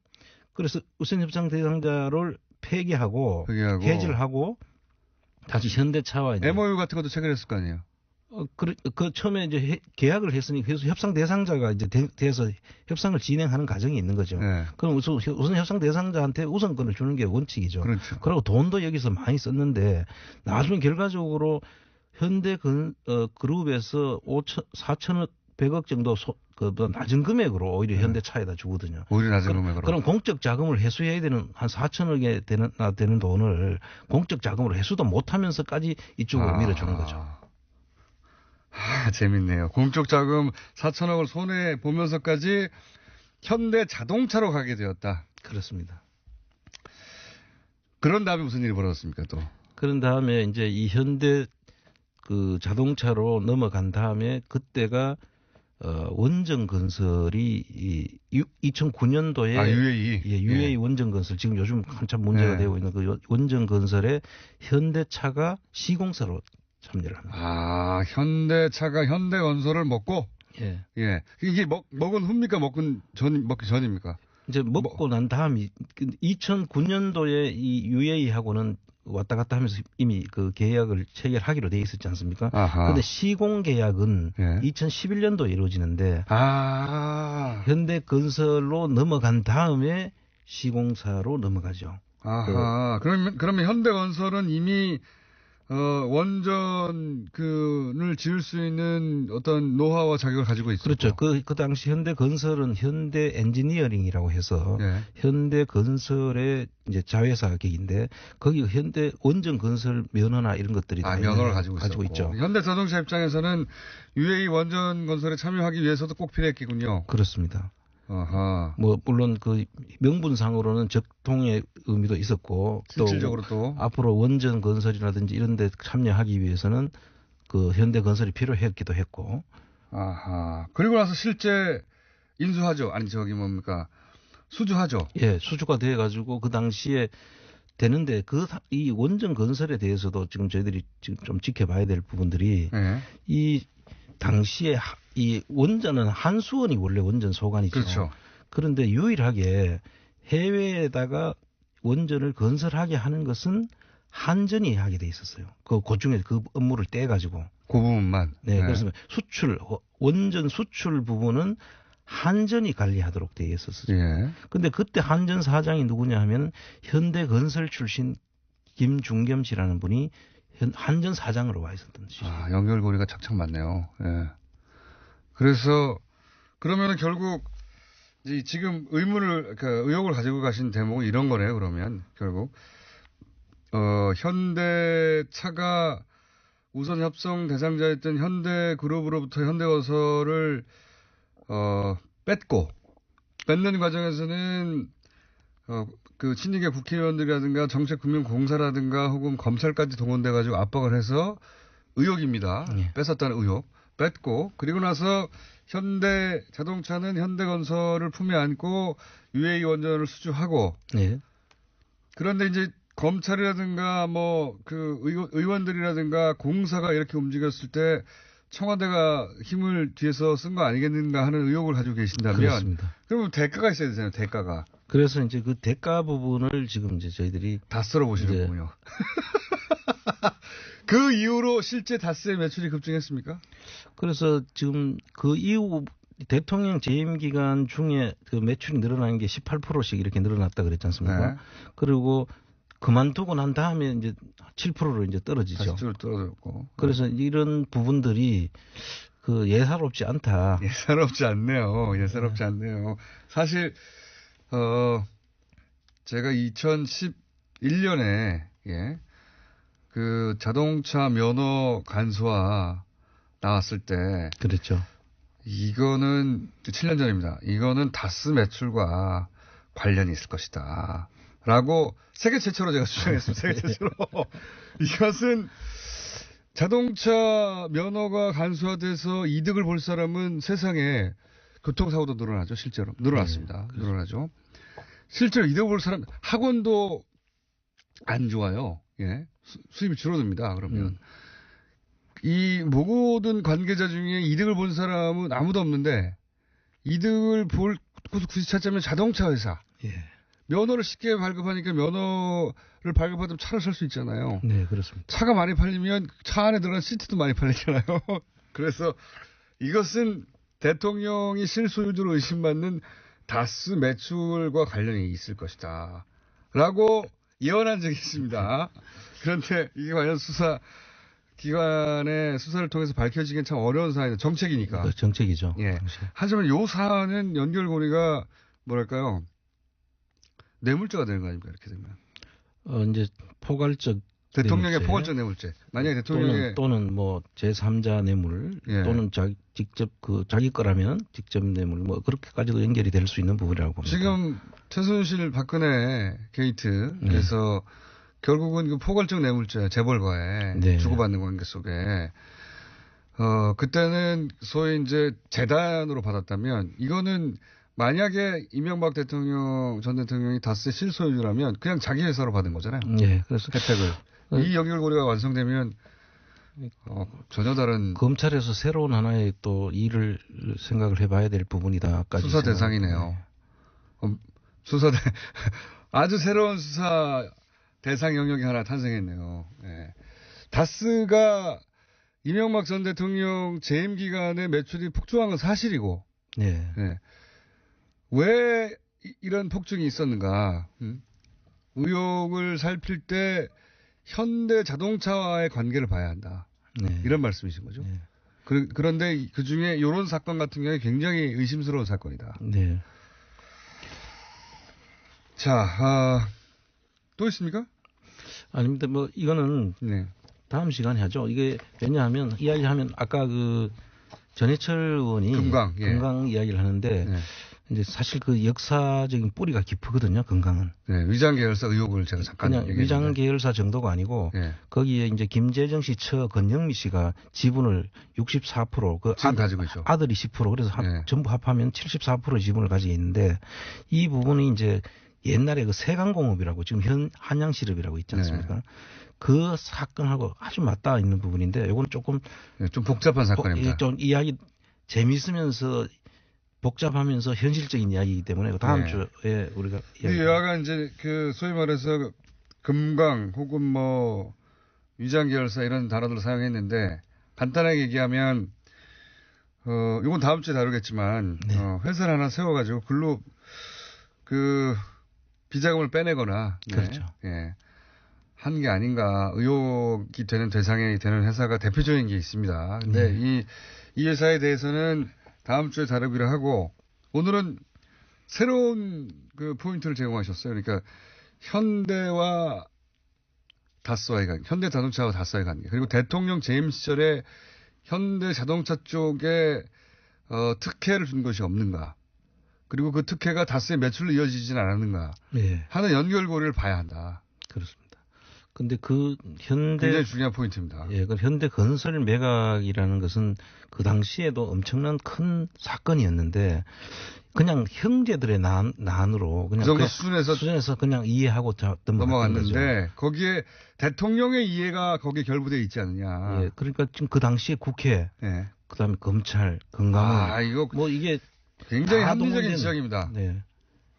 그래서 우선협상 대상자를 폐기하고 해지를 하고 다시 현대차와 MOU 같은 것도 체결했을 거 아니에요? 그 처음에 이제 계약을 했으니 그래서 협상 대상자가 이제 돼서 협상을 진행하는 과정이 있는 거죠. 그럼 우선 협상 대상자한테 우선권을 주는 게 원칙이죠. 그렇죠. 그리고 돈도 여기서 많이 썼는데 나중에 결과적으로 현대그룹에서 4,100억 정도 낮은 금액으로 오히려 현대차에다 주거든요. 오히려 낮은 금액으로. 그럼 공적 자금을 회수해야 되는 한 4천억에 되는 돈을 공적 자금으로 회수도 못하면서까지 이쪽으로 밀어주는 거죠. 재밌네요. 공적 자금 4천억을 손에 보면서까지 현대자동차로 가게 되었다. 그렇습니다. 그런 다음에 무슨 일이 벌어졌습니까 또? 그런 다음에 이제 이 현대 자동차로 넘어간 다음에 그때가 원정건설이 2009년도에 UAE 원정건설 지금 요즘 한참 문제가 되고 있는 그 원정건설에 현대차가 시공사로 참여를 합니다. 현대차가 현대건설을 먹고 이게 먹은 후입니까? 먹기 전입니까? 이제 먹고 난 다음이 2009년도에 이 UAE하고는 왔다 갔다 하면서 이미 그 계약을 체결하기로 돼 있었지 않습니까? 그런데 시공 계약은 예. 2011년도에 이루어지는데 현대건설로 넘어간 다음에 시공사로 넘어가죠. 그러면 현대건설은 이미 원전을 지을 수 있는 어떤 노하우와 자격을 가지고 있었고. 그렇죠. 그 당시 현대건설은 현대엔지니어링이라고 해서 예. 현대건설의 이제 자회사 격인데 거기 현대 원전건설 면허나 이런 것들이 다 면허를 가지고 있죠. 현대자동차 입장에서는 UAE 원전 건설에 참여하기 위해서도 꼭 필요했겠군요. 그렇습니다. 뭐 물론 그 명분상으로는 적통의 의미도 있었고 실질적으로 또 앞으로 원전 건설이라든지 이런 데 참여하기 위해서는 그 현대 건설이 필요했기도 했고. 그리고 나서 실제 인수하죠. 아니 뭡니까? 수주하죠. 예, 수주가 돼 가지고 그 당시에 되는데 이 원전 건설에 대해서도 지금 저희들이 지금 좀 지켜봐야 될 부분들이 이 당시에 이 원전은 한수원이 원래 원전 소관이죠. 그렇죠. 그런데 유일하게 해외에다가 원전을 건설하게 하는 것은 한전이 하게 돼 있었어요. 그 중에 그 업무를 떼가지고. 그 부분만. 네. 그래서 원전 수출 부분은 한전이 관리하도록 돼 있었어요. 예. 근데 그때 한전 사장이 누구냐 하면 현대건설 출신 김중겸 씨라는 분이 한전 사장으로 와 있었던 것이죠. 연결고리가 착착 맞네요. 예. 그래서 그러면은 결국 지금 의혹을 가지고 가신 대목은 이런 거네요. 그러면 결국 현대차가 우선 협상 대상자였던 현대그룹으로부터 현대건설을 뺏는 과정에서는 그 친이계 국회의원들이라든가 정책금융공사라든가 혹은 검찰까지 동원돼 가지고 압박을 해서 의혹입니다. 뺏었다는 의혹. 뺏고 그리고 나서 현대자동차는 현대건설을 품에 안고 UAE 원전을 수주하고 그런데 이제 검찰이라든가 의원들이라든가 공사가 이렇게 움직였을 때 청와대가 힘을 뒤에서 쓴 거 아니겠는가 하는 의혹을 가지고 계신다면 그렇습니다. 그러면 대가가 있어야 되잖아요. 대가가. 그래서 이제 그 대가 부분을 지금 이제 저희들이 다 썰어보시는군요. 그 이후로 실제 다스의 매출이 급증했습니까? 그래서 지금 그 이후 대통령 재임 기간 중에 그 매출이 늘어나는 게 18%씩 이렇게 늘어났다 그랬지 않습니까? 그리고 그만두고 난 다음에 이제 7%로 이제 떨어지죠. 다시 떨어졌고. 그래서 이런 부분들이 그 예사롭지 않다. 예사롭지 않네요. 사실 제가 2011년에 그 자동차 면허 간소화 나왔을 때. 그렇죠. 이거는 7년 전입니다. 이거는 다스 매출과 관련이 있을 것이다. 라고 세계 최초로 제가 주장했습니다. 세계 최초로. 이것은 자동차 면허가 간소화돼서 이득을 볼 사람은 세상에 교통사고도 늘어나죠. 실제로. 늘어났습니다. 늘어나죠. 실제로 이득을 볼 사람, 학원도 안 좋아요. 수입이 줄어듭니다. 그러면. 이 모든 관계자 중에 이득을 본 사람은 아무도 없는데 이득을 볼 곳을 굳이 찾자면 자동차 회사. 면허를 쉽게 발급하니까 면허를 발급하면 차를 살 수 있잖아요. 네, 그렇습니다. 차가 많이 팔리면 차 안에 들어간 시트도 많이 팔리잖아요. 그래서 이것은 대통령이 실소유주로 의심받는 다스 매출과 관련이 있을 것이다. 라고 예언한 적이 있습니다. 그런데 이게 과연 기관의 수사를 통해서 밝혀지긴 참 어려운 사안이다. 정책이니까. 정책이죠. 하지만 이 사안은 연결고리가 뭐랄까요. 뇌물죄가 되는 거 아닙니까? 이렇게 되면. 이제 포괄적 대통령의 뇌물죄. 포괄적 뇌물죄. 만약에 대통령의 또는 뭐 제3자 뇌물 또는 직접 자기 거라면 직접 뇌물 뭐 그렇게까지도 연결이 될 수 있는 부분이라고 봅니다. 지금 최순실 박근혜 게이트에서 결국은 그 포괄적 뇌물죄 재벌과의 주고받는 관계 속에 그때는 소위 이제 재단으로 받았다면 이거는 만약에 이명박 대통령 전 대통령이 다스의 실소유주라면 그냥 자기 회사로 받은 거잖아요. 그래서 혜택을. 이 연결고리가 완성되면 전혀 다른 검찰에서 새로운 하나의 또 일을 생각을 해봐야 될 부분이다까지 수사 대상이네요. 아주 새로운 수사 대상 영역이 하나 탄생했네요. 예. 다스가 이명박 전 대통령 재임 기간에 매출이 폭증한 건 사실이고, 네. 예. 왜 이런 폭증이 있었는가? 의혹을 살필 때 현대 자동차와의 관계를 봐야 한다. 네. 이런 말씀이신 거죠. 네. 그런데 그 중에 이런 사건 같은 경우에 굉장히 의심스러운 사건이다. 네. 자, 또 있습니까? 아닙니다. 뭐 이거는 네. 다음 시간에 하죠. 이게 왜냐하면 이야기하면 아까 그 전해철 의원이 건강 이야기를 하는데 네. 이제 사실 그 역사적인 뿌리가 깊거든요. 건강은. 네, 위장 계열사 의혹을 제가 잠깐 그냥 위장 계열사 정도가 아니고 네. 거기에 이제 김재정 씨 처 건영미 씨가 지분을 64% 그 지금 가지고 있죠. 아들이 10% 그래서 네. 전부 합하면 74% 지분을 가지고 있는데 이 부분이 이제 옛날에 그 세강공업이라고 지금 한양시럽이라고 있지 않습니까? 네. 그 사건하고 아주 맞닿아 있는 부분인데 이건 조금 네, 좀 복잡한 사건입니다. 좀 이야기 재미있으면서 복잡하면서 현실적인 이야기이기 때문에 다음 주에 우리가 여하간 이제 그 소위 말해서 금강 혹은 뭐 위장 계열사 이런 단어들을 사용했는데 간단하게 얘기하면 이건 다음 주에 다루겠지만 네. 회사를 하나 세워가지고 글로 그 비자금을 빼내거나 그렇죠. 예. 한 게 아닌가 의혹이 되는 대상이 되는 회사가 대표적인 게 있습니다. 근데 이 회사에 대해서는 다음 주에 다루기로 하고 오늘은 새로운 그 포인트를 제공하셨어요. 그러니까 현대와 다스와의 관계, 현대 자동차와 다스와의 관계, 그리고 대통령 재임 시절에 현대 자동차 쪽에 특혜를 준 것이 없는가, 그리고 그 특혜가 다스의 매출로 이어지지는 않았는가 하는 연결고리를 봐야 한다. 그렇습니다. 근데 그 굉장히 중요한 포인트입니다. 예, 그 현대 건설 매각이라는 것은 그 당시에도 엄청난 큰 사건이었는데 그냥 형제들의 난으로 그냥 그 정도 수준에서 그냥 이해하고 넘어갔는데 거기에 대통령의 이해가 거기에 결부되어 있지 않느냐. 예, 그러니까 지금 그 당시에 국회, 그다음에 검찰, 건강원, 이거 뭐 이게 굉장히 합리적인 지적입니다. 네.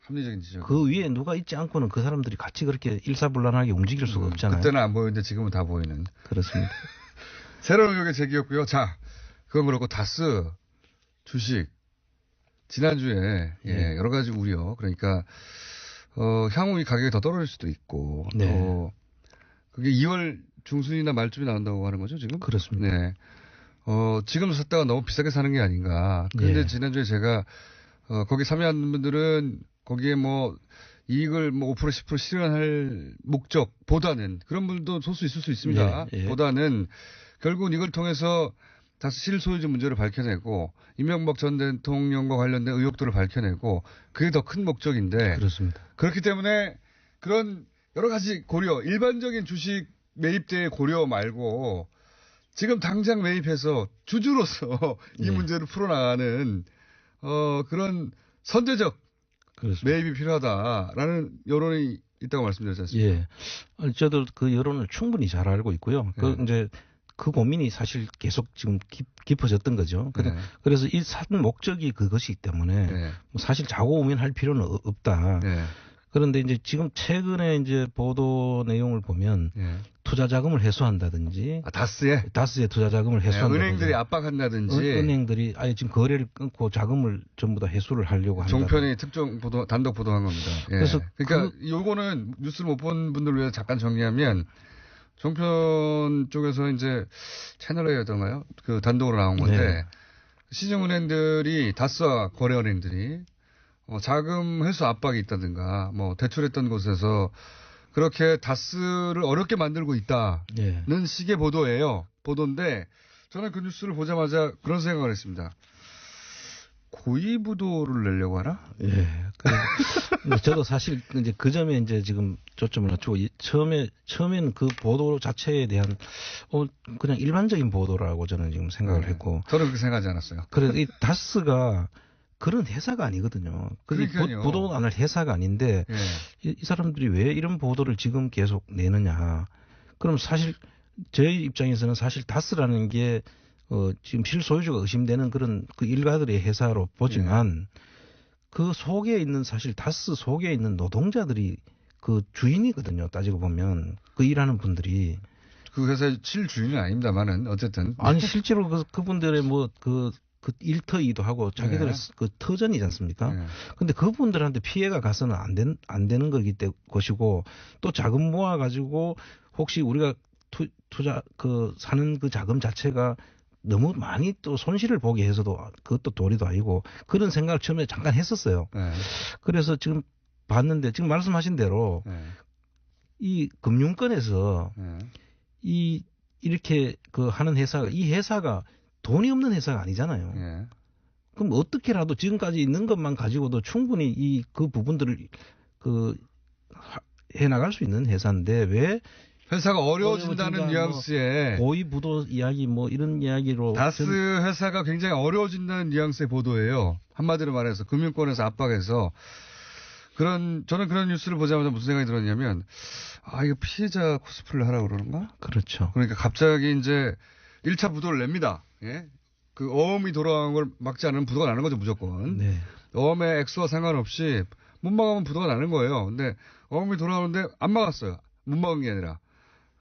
합리적인 지적. 그 위에 누가 있지 않고는 그 사람들이 같이 그렇게 일사불란하게 움직일 수가 없잖아요. 그때는 안 보이는데 지금은 다 보이는. 그렇습니다. 새로운 의혹의 제기였고요. 자, 그건 그렇고 다스 주식 지난주에 여러 가지 우려. 그러니까 향후 이 가격이 더 떨어질 수도 있고 그게 2월 중순이나 말쯤에 나온다고 하는 거죠, 지금? 그렇습니다. 네. 지금 샀다가 너무 비싸게 사는 게 아닌가. 그런데 지난주에 제가 거기 참여한 분들은 거기에 뭐 이익을 뭐 5% 10% 실현할 목적보다는 그런 분들도 소수 있을 수 있습니다. 보다는 결국은 이걸 통해서 다시 실소유주 문제를 밝혀내고 이명박 전 대통령과 관련된 의혹들을 밝혀내고 그게 더 큰 목적인데 그렇습니다. 그렇기 때문에 그런 여러 가지 고려, 일반적인 주식 매입대의 고려 말고 지금 당장 매입해서 주주로서 이 문제를 풀어나가는 그런 선제적 그렇습니다. 매입이 필요하다라는 여론이 있다고 말씀드렸지 않습니까? 예. 저도 그 여론을 충분히 잘 알고 있고요. 이제 그 고민이 사실 계속 지금 깊어졌던 거죠. 그래서 이 산 목적이 그것이기 때문에 사실 자고우면할 필요는 없다. 그런데 이제 지금 최근에 이제 보도 내용을 보면 투자 자금을 회수한다든지 다스의 투자 자금을 회수한다든지 은행들이 압박한다든지 은행들이 아예 지금 거래를 끊고 자금을 전부 다 회수를 하려고 한다. 종편이 특정 보도 단독 보도한 겁니다. 그래서 그러니까 요거는 뉴스를 못 본 분들 위해 잠깐 정리하면 종편 쪽에서 이제 채널A였던가요? 그 단독으로 나온 건데 시중은행들이 다스와 거래은행들이 자금 회수 압박이 있다든가 뭐 대출했던 곳에서 그렇게 다스를 어렵게 만들고 있다는 식의 보도예요. 보도인데 저는 그 뉴스를 보자마자 그런 생각을 했습니다. 고의부도를 내려고 하나? 저도 사실 이제 그 점에 이제 지금 초점을 맞추고 처음에는 그 보도 자체에 대한 그냥 일반적인 보도라고 저는 지금 생각을 했고 저는 그렇게 생각하지 않았어요. 그래서 이 다스가 그런 회사가 아니거든요. 보도 안 할 회사가 아닌데 이 사람들이 왜 이런 보도를 지금 계속 내느냐. 그럼 사실 저희 입장에서는 사실 다스라는 게 지금 실소유주가 의심되는 그런 그 일가들의 회사로 보지만 그 속에 있는 사실 다스 속에 있는 노동자들이 그 주인이거든요. 따지고 보면 그 일하는 분들이 그 회사의 실주인은 아닙니다만은 어쨌든 아니 실제로 그분들의 뭐 그 일터이기도 하고 자기들의 그 터전이지 않습니까? 근데 그분들한테 피해가 가서는 안 되는 것이고 또 자금 모아 가지고 혹시 우리가 투자 사는 그 자금 자체가 너무 많이 또 손실을 보게 해서도 그것도 도리도 아니고 그런 생각을 처음에 잠깐 했었어요. 그래서 지금 봤는데 지금 말씀하신 대로 이 금융권에서 이렇게 하는 이 회사가 돈이 없는 회사가 아니잖아요. 그럼 어떻게라도 지금까지 있는 것만 가지고도 충분히 그 부분들을 해 나갈 수 있는 회사인데 왜 회사가 어려워진다는 뉘앙스에 고위부도 이야기 뭐 이런 이야기로 다스 회사가 굉장히 어려워진다는 뉘앙스의 보도예요. 한마디로 말해서 금융권에서 압박해서 저는 그런 뉴스를 보자마자 무슨 생각이 들었냐면 이거 피해자 코스프레를 하라고 그러는가? 그렇죠. 그러니까 갑자기 이제 1차 부도를 냅니다. 예? 그 어음이 돌아간 걸 막지 않으면 부도가 나는 거죠, 무조건. 네. 어음의 액수와 상관없이 못 막으면 부도가 나는 거예요. 근데 어음이 돌아오는데 안 막았어요. 못 막은 게 아니라.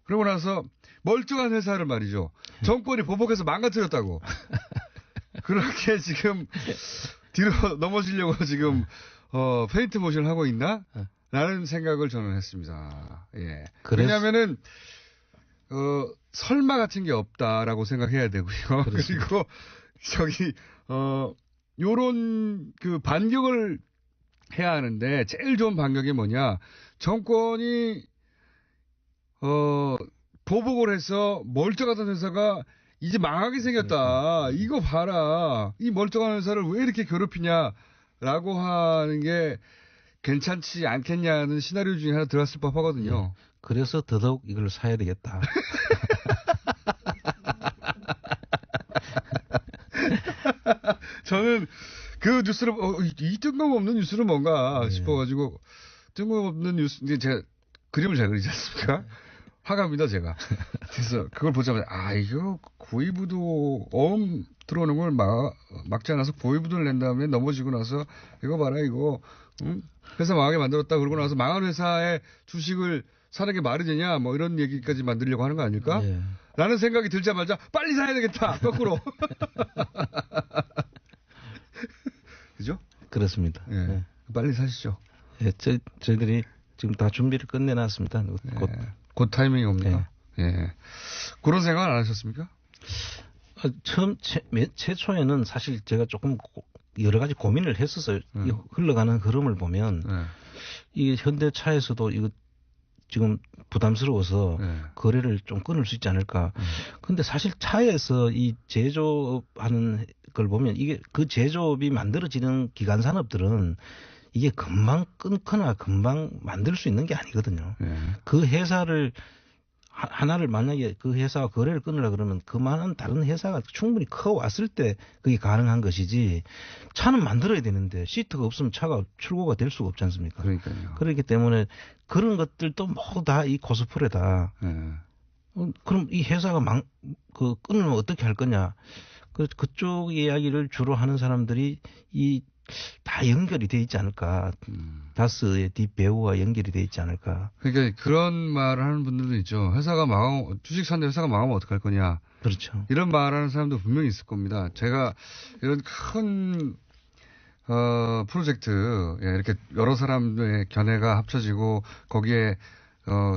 그러고 나서 멀쩡한 회사를 말이죠. 정권이 보복해서 망가뜨렸다고. 그렇게 지금 뒤로 넘어지려고 지금 페인트 모션을 하고 있나? 라는 생각을 저는 했습니다. 예. 왜냐면은 설마 같은 게 없다라고 생각해야 되고요. 그리고 요런 반격을 해야 하는데 제일 좋은 반격이 뭐냐? 정권이 보복을 해서 멀쩡하던 회사가 이제 망하게 생겼다. 이거 봐라. 이 멀쩡한 회사를 왜 이렇게 괴롭히냐라고 하는 게 괜찮지 않겠냐는 시나리오 중에 하나 들어갔을 법하거든요. 그래서 더더욱 이걸 사야 되겠다. 저는 그 뉴스를 이 뜬금없는 뉴스는 뭔가 싶어가지고 뜬금없는 뉴스 이제 제가 그림을 잘 그리지 않습니까? 화갑니다 제가. 그래서 그걸 보자마자 이거 고위부도 어음 들어오는 걸 막지 않아서 고위부도를 낸 다음에 넘어지고 나서 이거 봐라 이거 회사 망하게 만들었다 그러고 나서 망한 회사의 주식을 사는 게 말이 되냐 뭐 이런 얘기까지 만들려고 하는 거 아닐까? 라는 생각이 들자마자 빨리 사야 되겠다 거꾸로. 그죠? 그렇습니다. 예. 빨리 사시죠. 예, 저희들이 지금 다 준비를 끝내놨습니다. 곧 타이밍이 옵니다. 예. 그런 생각 안 하셨습니까? 최초에는 사실 제가 조금 여러 가지 고민을 했었어요. 이 흘러가는 흐름을 보면 이 현대차에서도 이거 지금 부담스러워서 거래를 좀 끊을 수 있지 않을까. 근데 사실 차에서 이 제조업하는 걸 보면 이게 그 제조업이 만들어지는 기간 산업들은 이게 금방 끊거나 금방 만들 수 있는 게 아니거든요. 그 회사를 하나를 만약에 그 회사와 거래를 끊으려 그러면 그만한 다른 회사가 충분히 커왔을 때 그게 가능한 것이지 차는 만들어야 되는데 시트가 없으면 차가 출고가 될 수가 없지 않습니까? 그러니까요. 그렇기 때문에 그런 것들도 모두 다 이 코스프레다. 그럼 이 회사가 끊으면 어떻게 할 거냐? 그쪽 이야기를 주로 하는 사람들이 다 연결이 돼 있지 않을까. 다스의 뒷배우와 연결이 돼 있지 않을까. 그러니까 그런 말을 하는 분들도 있죠. 주식 사는데 회사가 망하면 어떡할 거냐. 그렇죠. 이런 말하는 사람도 분명히 있을 겁니다. 제가 이런 큰 프로젝트 이렇게 여러 사람의 견해가 합쳐지고 거기에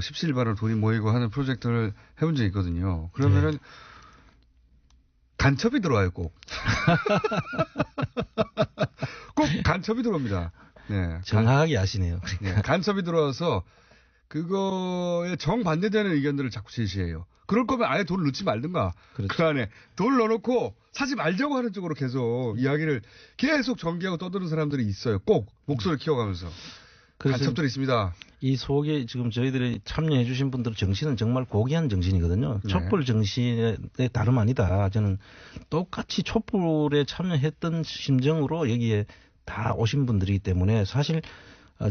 십시일반으로 돈이 모이고 하는 프로젝트를 해본 적이 있거든요. 그러면은 간첩이 들어와요, 꼭. 꼭 간첩이 들어옵니다. 네. 정확하게 아시네요. 네. 간첩이 들어와서 그거에 정반대되는 의견들을 자꾸 제시해요. 그럴 거면 아예 돈을 넣지 말든가. 그렇죠. 그 안에 돈을 넣어놓고 사지 말자고 하는 쪽으로 계속 이야기를 계속 전개하고 떠드는 사람들이 있어요. 꼭 목소리를 키워가면서. 간첩들이 있습니다. 이 속에 지금 저희들이 참여해 주신 분들 정신은 정말 고귀한 정신이거든요. 촛불 정신의 다름 아니다. 저는 똑같이 촛불에 참여했던 심정으로 여기에 다 오신 분들이기 때문에 사실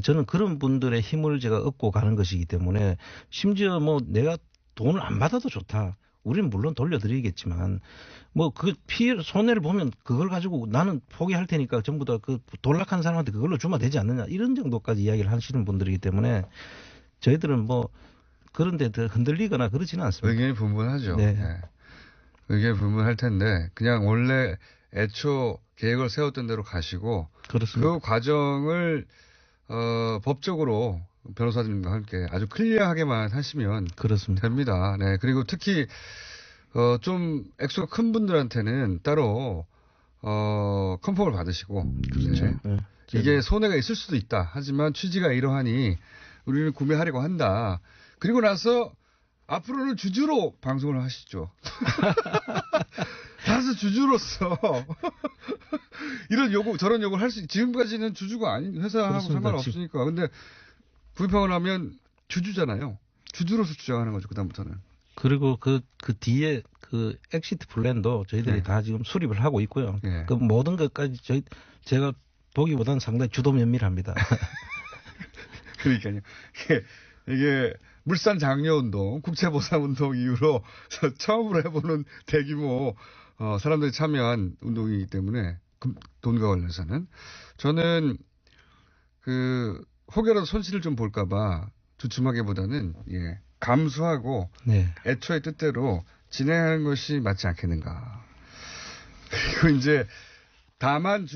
저는 그런 분들의 힘을 제가 얻고 가는 것이기 때문에 심지어 뭐 내가 돈을 안 받아도 좋다. 우리는 물론 돌려드리겠지만 뭐 그 손해를 보면 그걸 가지고 나는 포기할 테니까 전부 다 그 돌락한 사람한테 그걸로 주면 되지 않느냐 이런 정도까지 이야기를 하시는 분들이기 때문에 저희들은 뭐 그런 데 흔들리거나 그러지는 않습니다. 의견이 분분하죠. 네. 네. 의견이 분분할 텐데 그냥 원래 애초 계획을 세웠던 대로 가시고 그렇습니다. 그 과정을 법적으로 변호사님과 함께 아주 클리어하게만 하시면 그렇습니다. 됩니다. 네. 그리고 특히 좀 액수가 큰 분들한테는 따로 컨펌을 받으시고 그렇죠. 네. 네. 이게 손해가 있을 수도 있다. 하지만 취지가 이러하니 우리는 구매하려고 한다. 그리고 나서 앞으로는 주주로 방송을 하시죠. 다수 주주로서 이런 요구 저런 요구를 할 수 지금까지는 주주가 아닌 회사하고 상관없으니까. 근데 구입하고 나면 주주잖아요. 주주로서 주장하는 거죠. 그다음부터는. 그리고 그 뒤에 그 엑시트 플랜도 저희들이 네. 다 지금 수립을 하고 있고요. 네. 그 모든 것까지 제가 보기보다는 상당히 주도 면밀합니다. 그러니까요. 이게 물산 장려 운동, 국채보상 운동 이후로 처음으로 해보는 대규모 사람들이 참여한 운동이기 때문에 돈과 관련해서는 저는 혹여라도 손실을 좀 볼까봐 주춤하기보다는 감수하고 네. 애초의 뜻대로 진행하는 것이 맞지 않겠는가. 그리고 이제 다만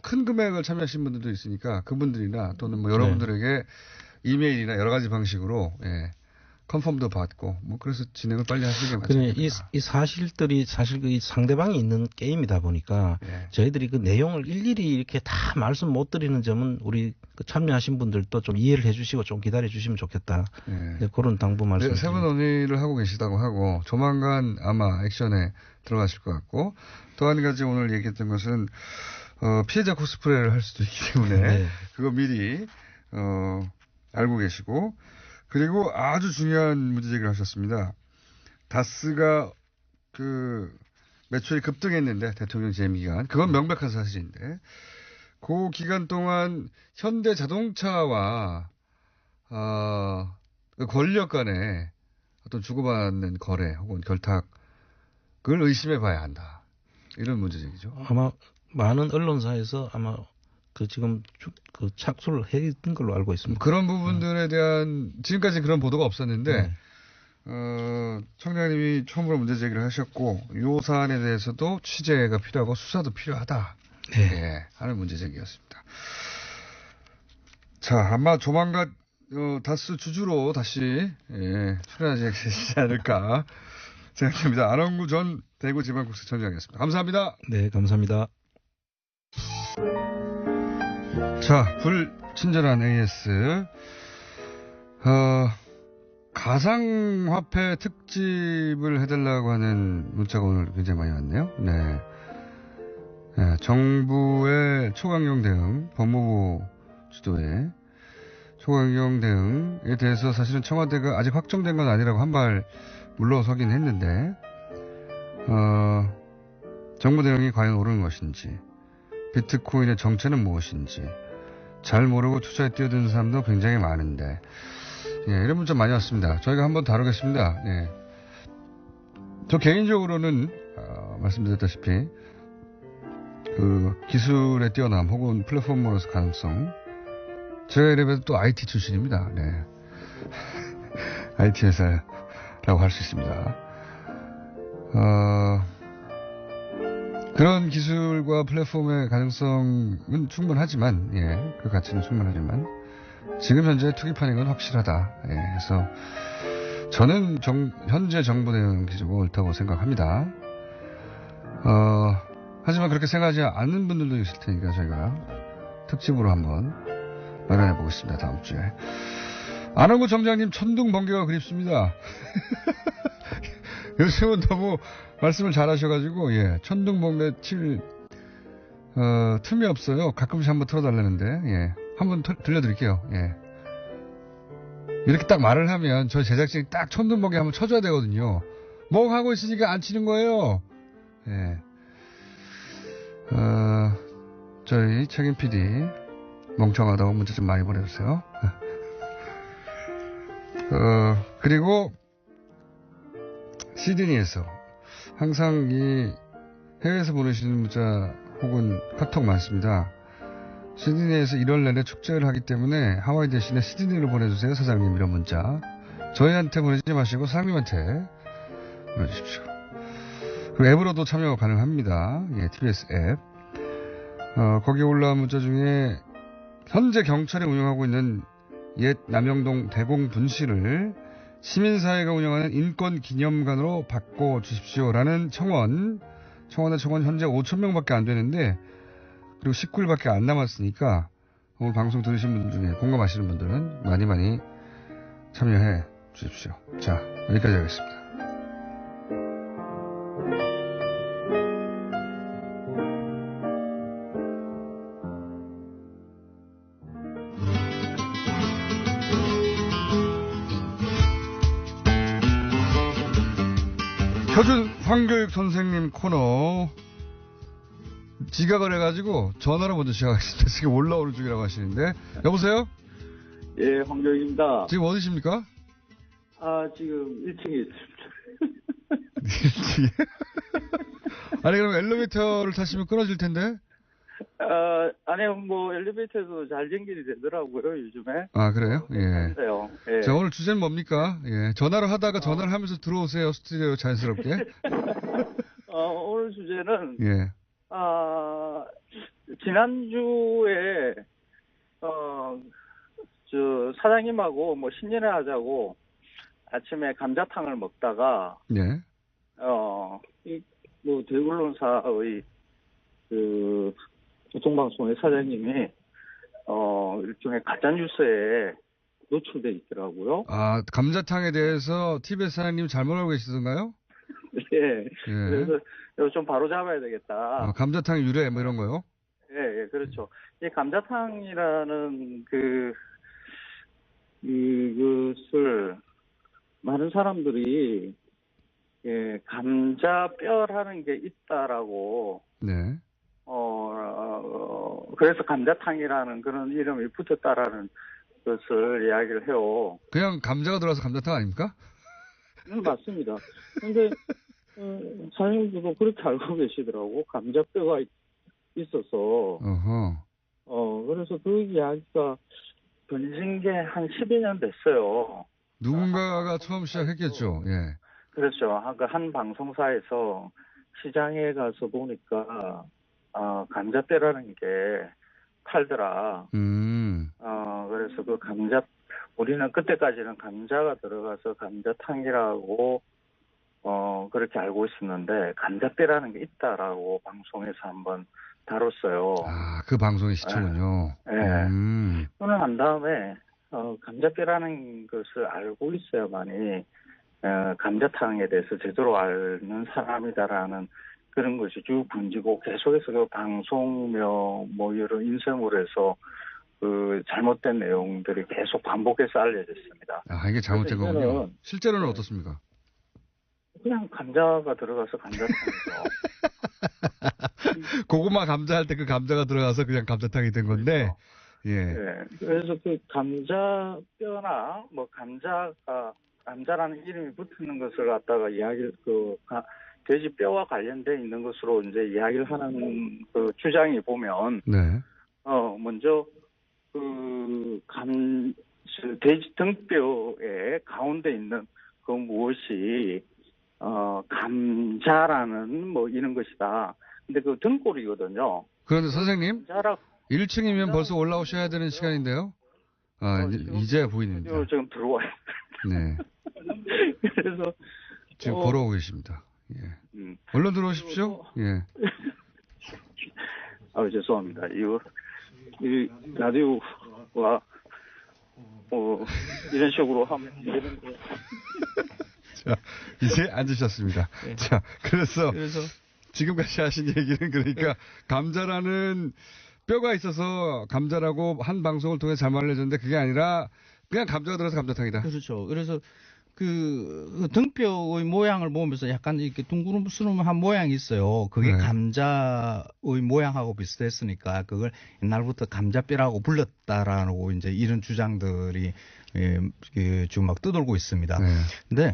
큰 금액을 참여하신 분들도 있으니까 그분들이나 또는 뭐 여러분들에게 이메일이나 여러 가지 방식으로 컨펌도 받고 뭐 그래서 진행을 빨리 하시는 게 맞습니다. 이 사실들이 사실 이 상대방이 있는 게임이다 보니까 저희들이 그 내용을 일일이 이렇게 다 말씀 못 드리는 점은 우리 그 참여하신 분들도 좀 이해를 해주시고 좀 기다려 주시면 좋겠다. 그런 당부 말씀. 세부 논의를 하고 계시다고 하고 조만간 아마 액션에 들어가실 것 같고 또 한 가지 오늘 얘기했던 것은 피해자 코스프레를 할 수도 있기 때문에 그거 미리 알고 계시고 그리고 아주 중요한 문제 제기를 하셨습니다. 다스가 매출이 급등했는데 대통령 재임 기간 그건 명백한 사실인데 그 기간 동안 현대 자동차와 권력 간의 어떤 주고받는 거래 혹은 결탁을 의심해 봐야 한다. 이런 문제 제기죠. 아마 많은 언론사에서 아마 지금 착수를 했던 걸로 알고 있습니다. 그런 부분들에 대한 지금까지 그런 보도가 없었는데 청장님이 처음으로 문제 제기를 하셨고 이 사안에 대해서도 취재가 필요하고 수사도 필요하다. 하는 문제 제기였습니다. 자, 아마 조만간 다스 주주로 다시 출연하지 않을까 생각합니다. 안원구 전 대구지방국세청장이었습니다. 감사합니다. 네, 감사합니다. 자, 불친절한 AS. 가상화폐 특집을 해달라고 하는 문자가 오늘 굉장히 많이 왔네요. 정부의 초강경 대응, 법무부 주도의 초강경 대응에 대해서 사실은 청와대가 아직 확정된 건 아니라고 한 발 물러서긴 했는데, 정부 대응이 과연 옳은 것인지, 비트코인의 정체는 무엇인지, 잘 모르고 투자에 뛰어드는 사람도 굉장히 많은데, 이런 문자 많이 왔습니다. 저희가 한번 다루겠습니다. 저 개인적으로는, 말씀드렸다시피, 기술의 뛰어남 혹은 플랫폼으로서 가능성, 제가 이래봬도 또 IT 출신입니다. IT 회사라고 할 수 있습니다. 그런 기술과 플랫폼의 가능성은 충분하지만, 그 가치는 충분하지만, 지금 현재 투기판인 건 확실하다. 그래서, 저는 현재 정부 대응 기조가 옳다고 생각합니다. 하지만 그렇게 생각하지 않는 분들도 있을 테니까 저희가 특집으로 한번 마련해 보겠습니다. 다음 주에. 안원구 청장님 천둥 번개가 그립습니다. 요즘은 너무 말씀을 잘하셔가지고 천둥 번개 칠 틈이 없어요. 가끔씩 한번 틀어달라는데 한번 들려드릴게요. 이렇게 딱 말을 하면 저희 제작진이 딱 천둥 번개 한번 쳐줘야 되거든요. 뭐 하고 있으니까 안 치는 거예요. 저희 책임 PD 멍청하다고 문자 좀 많이 보내주세요. 그리고 시드니에서 항상 이 해외에서 보내시는 문자 혹은 카톡 많습니다. 시드니에서 1월 내내 축제를 하기 때문에 하와이 대신에 시드니로 보내주세요, 사장님. 이런 문자. 저희한테 보내지 마시고 사장님한테 보내주십시오. 그리고 앱으로도 참여 가능합니다. 예, TBS 앱. 거기에 올라온 문자 중에 현재 경찰이 운영하고 있는 옛 남영동 대공분실을 시민사회가 운영하는 인권기념관으로 바꿔주십시오라는 청원의 청원 현재 5,000명밖에 안 되는데, 그리고 19일밖에 안 남았으니까 오늘 방송 들으신 분들 중에 공감하시는 분들은 많이 참여해 주십시오. 자, 여기까지 하겠습니다. 표준 황교육 선생님 코너 지각을 해가지고 전화로 먼저 시작하겠습니다. 지금 올라오는 중이라고 하시는데. 여보세요? 예, 황교익입니다. 지금 어디십니까? 지금 1층에 있습니다. 1층에? 아니, 그럼 엘리베이터를 타시면 끊어질 텐데? 아니요, 뭐, 엘리베이터에서 잘 연결이 되더라고요, 요즘에. 아, 그래요? 예. 예. 자, 오늘 주제는 뭡니까? 예. 전화를 하다가 전화를 하면서 들어오세요, 스튜디오 자연스럽게. 오늘 주제는, 예. 지난주에, 사장님하고 뭐 신년회 하자고 아침에 감자탕을 먹다가, 예. 대언론사의 교통방송의 사장님이 일종의 가짜뉴스에 노출돼 있더라고요. 감자탕에 대해서 TBS 사장님 잘못 알고 계시던가요? 예. 예. 그래서 이거 좀 바로 잡아야 되겠다. 감자탕 유래 뭐 이런 거요? 예, 그렇죠. 이 감자탕이라는 이것을 많은 사람들이 감자뼈라는 게 있다라고. 네. 그래서 감자탕이라는 그런 이름이 붙었다라는 것을 이야기를 해요. 그냥 감자가 들어가서 감자탕 아닙니까? 맞습니다. 근데, 사장님도 그렇게 알고 계시더라고. 감자뼈가 있어서. 그래서 그 이야기가 번진 게 한 12년 됐어요. 누군가가 처음 시작했겠죠. 예. 그렇죠. 한 방송사에서 시장에 가서 보니까, 감자뼈라는 게 팔더라. 그래서 우리는 그때까지는 감자가 들어가서 감자탕이라고, 그렇게 알고 있었는데, 감자뼈라는 게 있다라고 방송에서 한번 다뤘어요. 그 방송의 시초군요. 네. 그러고 난 다음에, 감자뼈라는 것을 알고 있어야만이, 감자탕에 대해서 제대로 아는 사람이다라는 그런 것이 쭉 번지고 계속해서 그 방송명 뭐 여러 인쇄물에서 잘못된 내용들이 계속 반복해서 알려졌습니다. 이게 잘못된 거군요. 실제로는 어떻습니까? 그냥 감자가 들어가서 감자탕이죠. 고구마 감자 할 때 그 감자가 들어가서 그냥 감자탕이 된 건데. 그렇죠. 예. 네. 그래서 그 감자뼈나 뭐 감자라는 이름이 붙는 것을 갖다가 이야기를 돼지 뼈와 관련돼 있는 것으로 이제 이야기를 하는 그 주장이 보면, 네. 먼저 돼지 등뼈의 가운데 있는 그 무엇이 감자라는 뭐 이런 것이다. 근데 그 등골이거든요. 그런데 선생님, 1층이면 벌써 올라오셔야 되는 시간인데요. 이제야 보이는데. 지금 들어와요. 네. 그래서 지금 걸어오고 계십니다. 예. 얼른 들어오십시오. 예. 죄송합니다. 이 라디오가 이런 식으로 하면 되는데. 자, 이제 앉으셨습니다. 네. 자, 그래서 지금까지 하신 얘기는 그러니까 감자라는 뼈가 있어서 감자라고 한 방송을 통해 잘 알려졌는데 그게 아니라 그냥 감자가 들어서 감자탕이다. 그렇죠. 그래서 그 등뼈의 모양을 보면서 약간 이렇게 둥그름스름한 모양이 있어요. 그게 감자의 모양하고 비슷했으니까 그걸 옛날부터 감자뼈라고 불렀다라고 이제 이런 주장들이 지금 막 떠돌고 있습니다. 네. 근데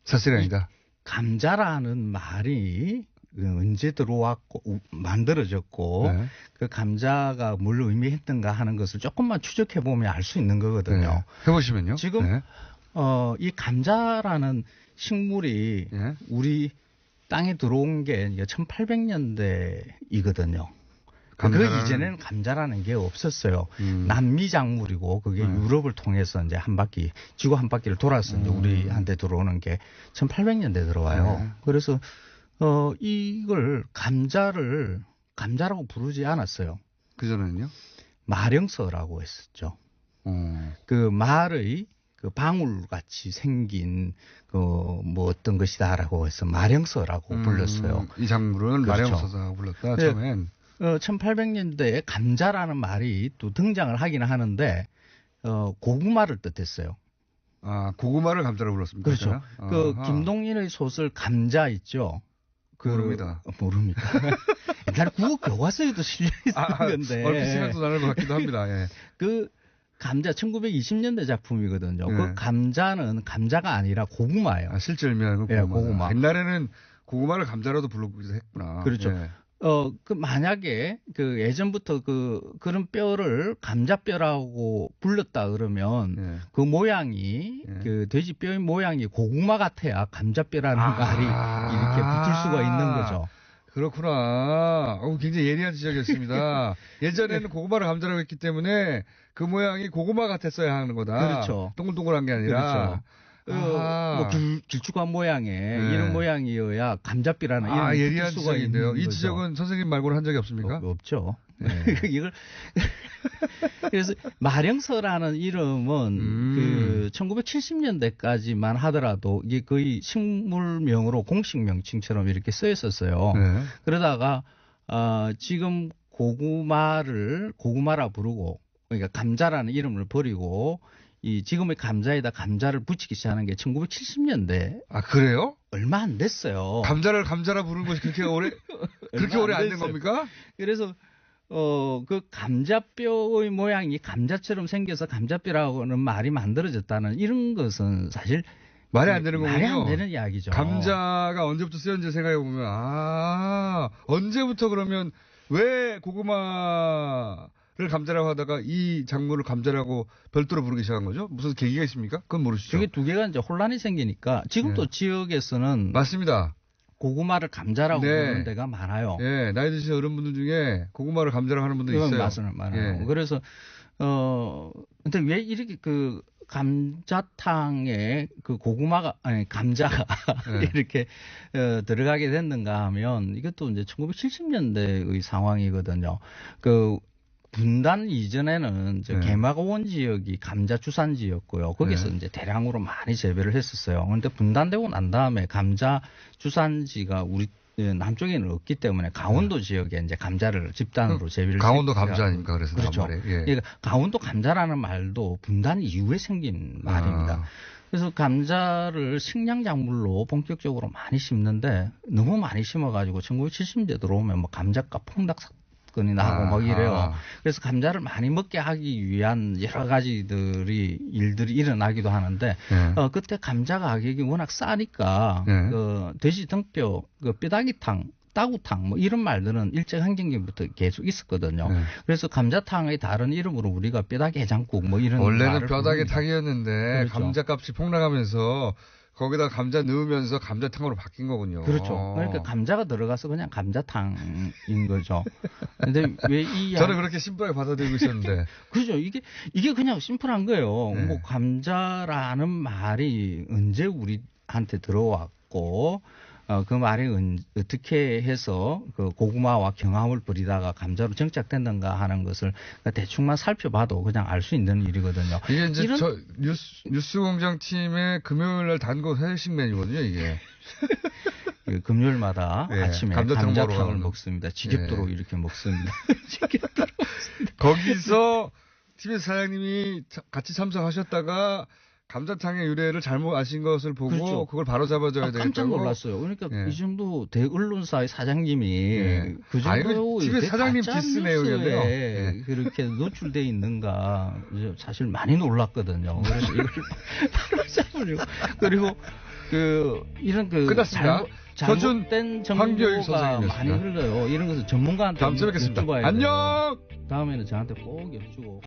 사실이 아니다. 감자라는 말이 언제 들어왔고 만들어졌고 네. 그 감자가 뭘 의미했던가 하는 것을 조금만 추적해 보면 알 수 있는 거거든요. 네. 해보시면요. 지금 네. 이 감자라는 식물이 네. 우리 땅에 들어온 게 1800년대이거든요. 그 이전에는 감자라는 게 없었어요. 남미 작물이고 그게 유럽을 통해서 이제 한 바퀴 지구 한 바퀴를 돌아서 이제 우리한테 들어오는 게 1800년대 들어와요. 그래서 이걸 감자라고 부르지 않았어요. 그전에는요? 마령서라고 했었죠. 그 말의 그 방울 같이 생긴 뭐 어떤 것이다라고 해서 마령서라고 불렀어요. 이 작물은 그렇죠. 마령서라고 불렀다. 네. 처음엔. 1800년대에 감자라는 말이 또 등장을 하긴 하는데 고구마를 뜻했어요. 아, 고구마를 감자라고 불렀습니까? 그렇죠. 그 김동인의 소설 감자 있죠. 모릅니다. 모릅니까? 옛날 국어 교과서에도 실려 있는 건데. 얼핏 생각도 나는 것 같기도 합니다. 예. 그 감자 1920년대 작품이거든요. 예. 그 감자는 감자가 아니라 고구마예요. 아, 실제 의미하는 고구마. 예, 고구마. 옛날에는 고구마를 감자라도 부르기도 했구나. 그렇죠. 예. 그 만약에 그 예전부터 그런 뼈를 감자뼈라고 불렀다 그러면 그 모양이 그 돼지 뼈의 모양이 고구마 같아야 감자뼈라는 말이 이렇게 붙을 수가 있는 거죠. 그렇구나. 굉장히 예리한 지적이었습니다. 예전에는 고구마를 감자라고 했기 때문에 그 모양이 고구마 같았어야 하는 거다. 그렇죠. 동글동글한 게 아니라. 그렇죠. 뭐 길쭉한 모양의 이런 모양이어야 감자뼈라는 이름이 예리한 붙을 수가 지적인데요. 있는 이 거죠. 지적은 선생님 말고는 한 적이 없습니까? 없죠. 네. 이걸 그래서 마령서라는 이름은 그 1970년대까지만 하더라도 이게 거의 식물명으로 공식 명칭처럼 이렇게 쓰였었어요. 네. 그러다가 지금 고구마라 부르고 그러니까 감자라는 이름을 버리고 이 지금의 감자에다 감자를 붙이기 시작하는 게 1970년대. 아, 그래요? 얼마 안 됐어요. 감자를 감자라 부르는 것이 그렇게 오래 안 된 겁니까? 그래서 그 감자뼈의 모양이 감자처럼 생겨서 감자뼈라고는 말이 만들어졌다는 이런 것은 사실 말이 안 되는 거군요. 말이 안 되는 이야기죠. 감자가 언제부터 쓰였는지 생각해 보면 언제부터 그러면 왜 고구마를 감자라고 하다가 이 작물을 감자라고 별도로 부르기 시작한 거죠? 무슨 계기가 있습니까? 그건 모르시죠? 그게 두 개가 이제 혼란이 생기니까 지금도 지역에서는 맞습니다. 고구마를 감자라고 부르는 데가 많아요. 네, 나이 드신 어른분들 중에 고구마를 감자라고 하는 분들 있어요. 많아요. 그래서 근데 왜 이렇게 그 감자탕에 그 감자가 이렇게 들어가게 됐는가 하면 이것도 이제 1970년대의 상황이거든요. 그 분단 이전에는 이제 개마고원 지역이 감자 주산지였고요. 거기서 이제 대량으로 많이 재배를 했었어요. 그런데 분단되고 난 다음에 감자 주산지가 우리 남쪽에는 없기 때문에 강원도 지역에 이제 감자를 집단으로 재배를 강원도 감자 아닙니까? 그래서 그렇죠. 그러니까 강원도 감자라는 말도 분단 이후에 생긴 말입니다. 그래서 감자를 식량작물로 본격적으로 많이 심는데 너무 많이 심어가지고 1970년대 들어오면 뭐 감자값 폭락 건이 나고 막 이래요. 그래서 감자를 많이 먹게 하기 위한 여러 가지들이 일들이 일어나기도 하는데 그때 감자 가격이 워낙 싸니까 그 돼지 등뼈, 그 뼈다귀탕, 따구탕 뭐 이런 말들은 일제강점기부터 계속 있었거든요. 그래서 감자탕의 다른 이름으로 우리가 뼈다귀 해장국 뭐 이런 원래는 뼈다귀탕이었는데 그렇죠. 감자값이 폭락하면서 거기다 감자 넣으면서 감자탕으로 바뀐 거군요. 그렇죠. 그러니까 감자가 들어가서 그냥 감자탕인 거죠. 근데 왜 저는 그렇게 심플하게 받아들이고 있었는데. 그렇죠. 이게 그냥 심플한 거예요. 뭐 감자라는 말이 언제 우리한테 들어왔고 그 말이 어떻게 해서 그 고구마와 경합을 벌이다가 감자로 정착됐는가 하는 것을 대충만 살펴봐도 그냥 알 수 있는 일이거든요. 이게 이제 저 뉴스공장 팀의 금요일날 단고 회식 메뉴거든요, 이게. 금요일마다 아침에 감자탕을 먹습니다. 지겹도록 이렇게 먹습니다. 지겹도록 먹습니다. 거기서 TBS 사장님이 같이 참석하셨다가 감자탕의 유래를 잘못 아신 것을 보고 그렇죠. 그걸 바로 잡아줘야 되겠다고. 깜짝 놀랐어요. 그러니까 이 정도 대언론사의 사장님이 그 정도 TBS 사장님 디스네요. 그렇게 노출돼 있는가 사실 많이 놀랐거든요. 그래서 이걸 바로 잡으려고. 그리고 이런 끝났습니다. 잘못된 정보가 선생님이었습니다. 많이 흘러요. 이런 것은 전문가한테 다음 주에 뵙겠습니다. 안녕. 다음에는 저한테 꼭 여쭈고.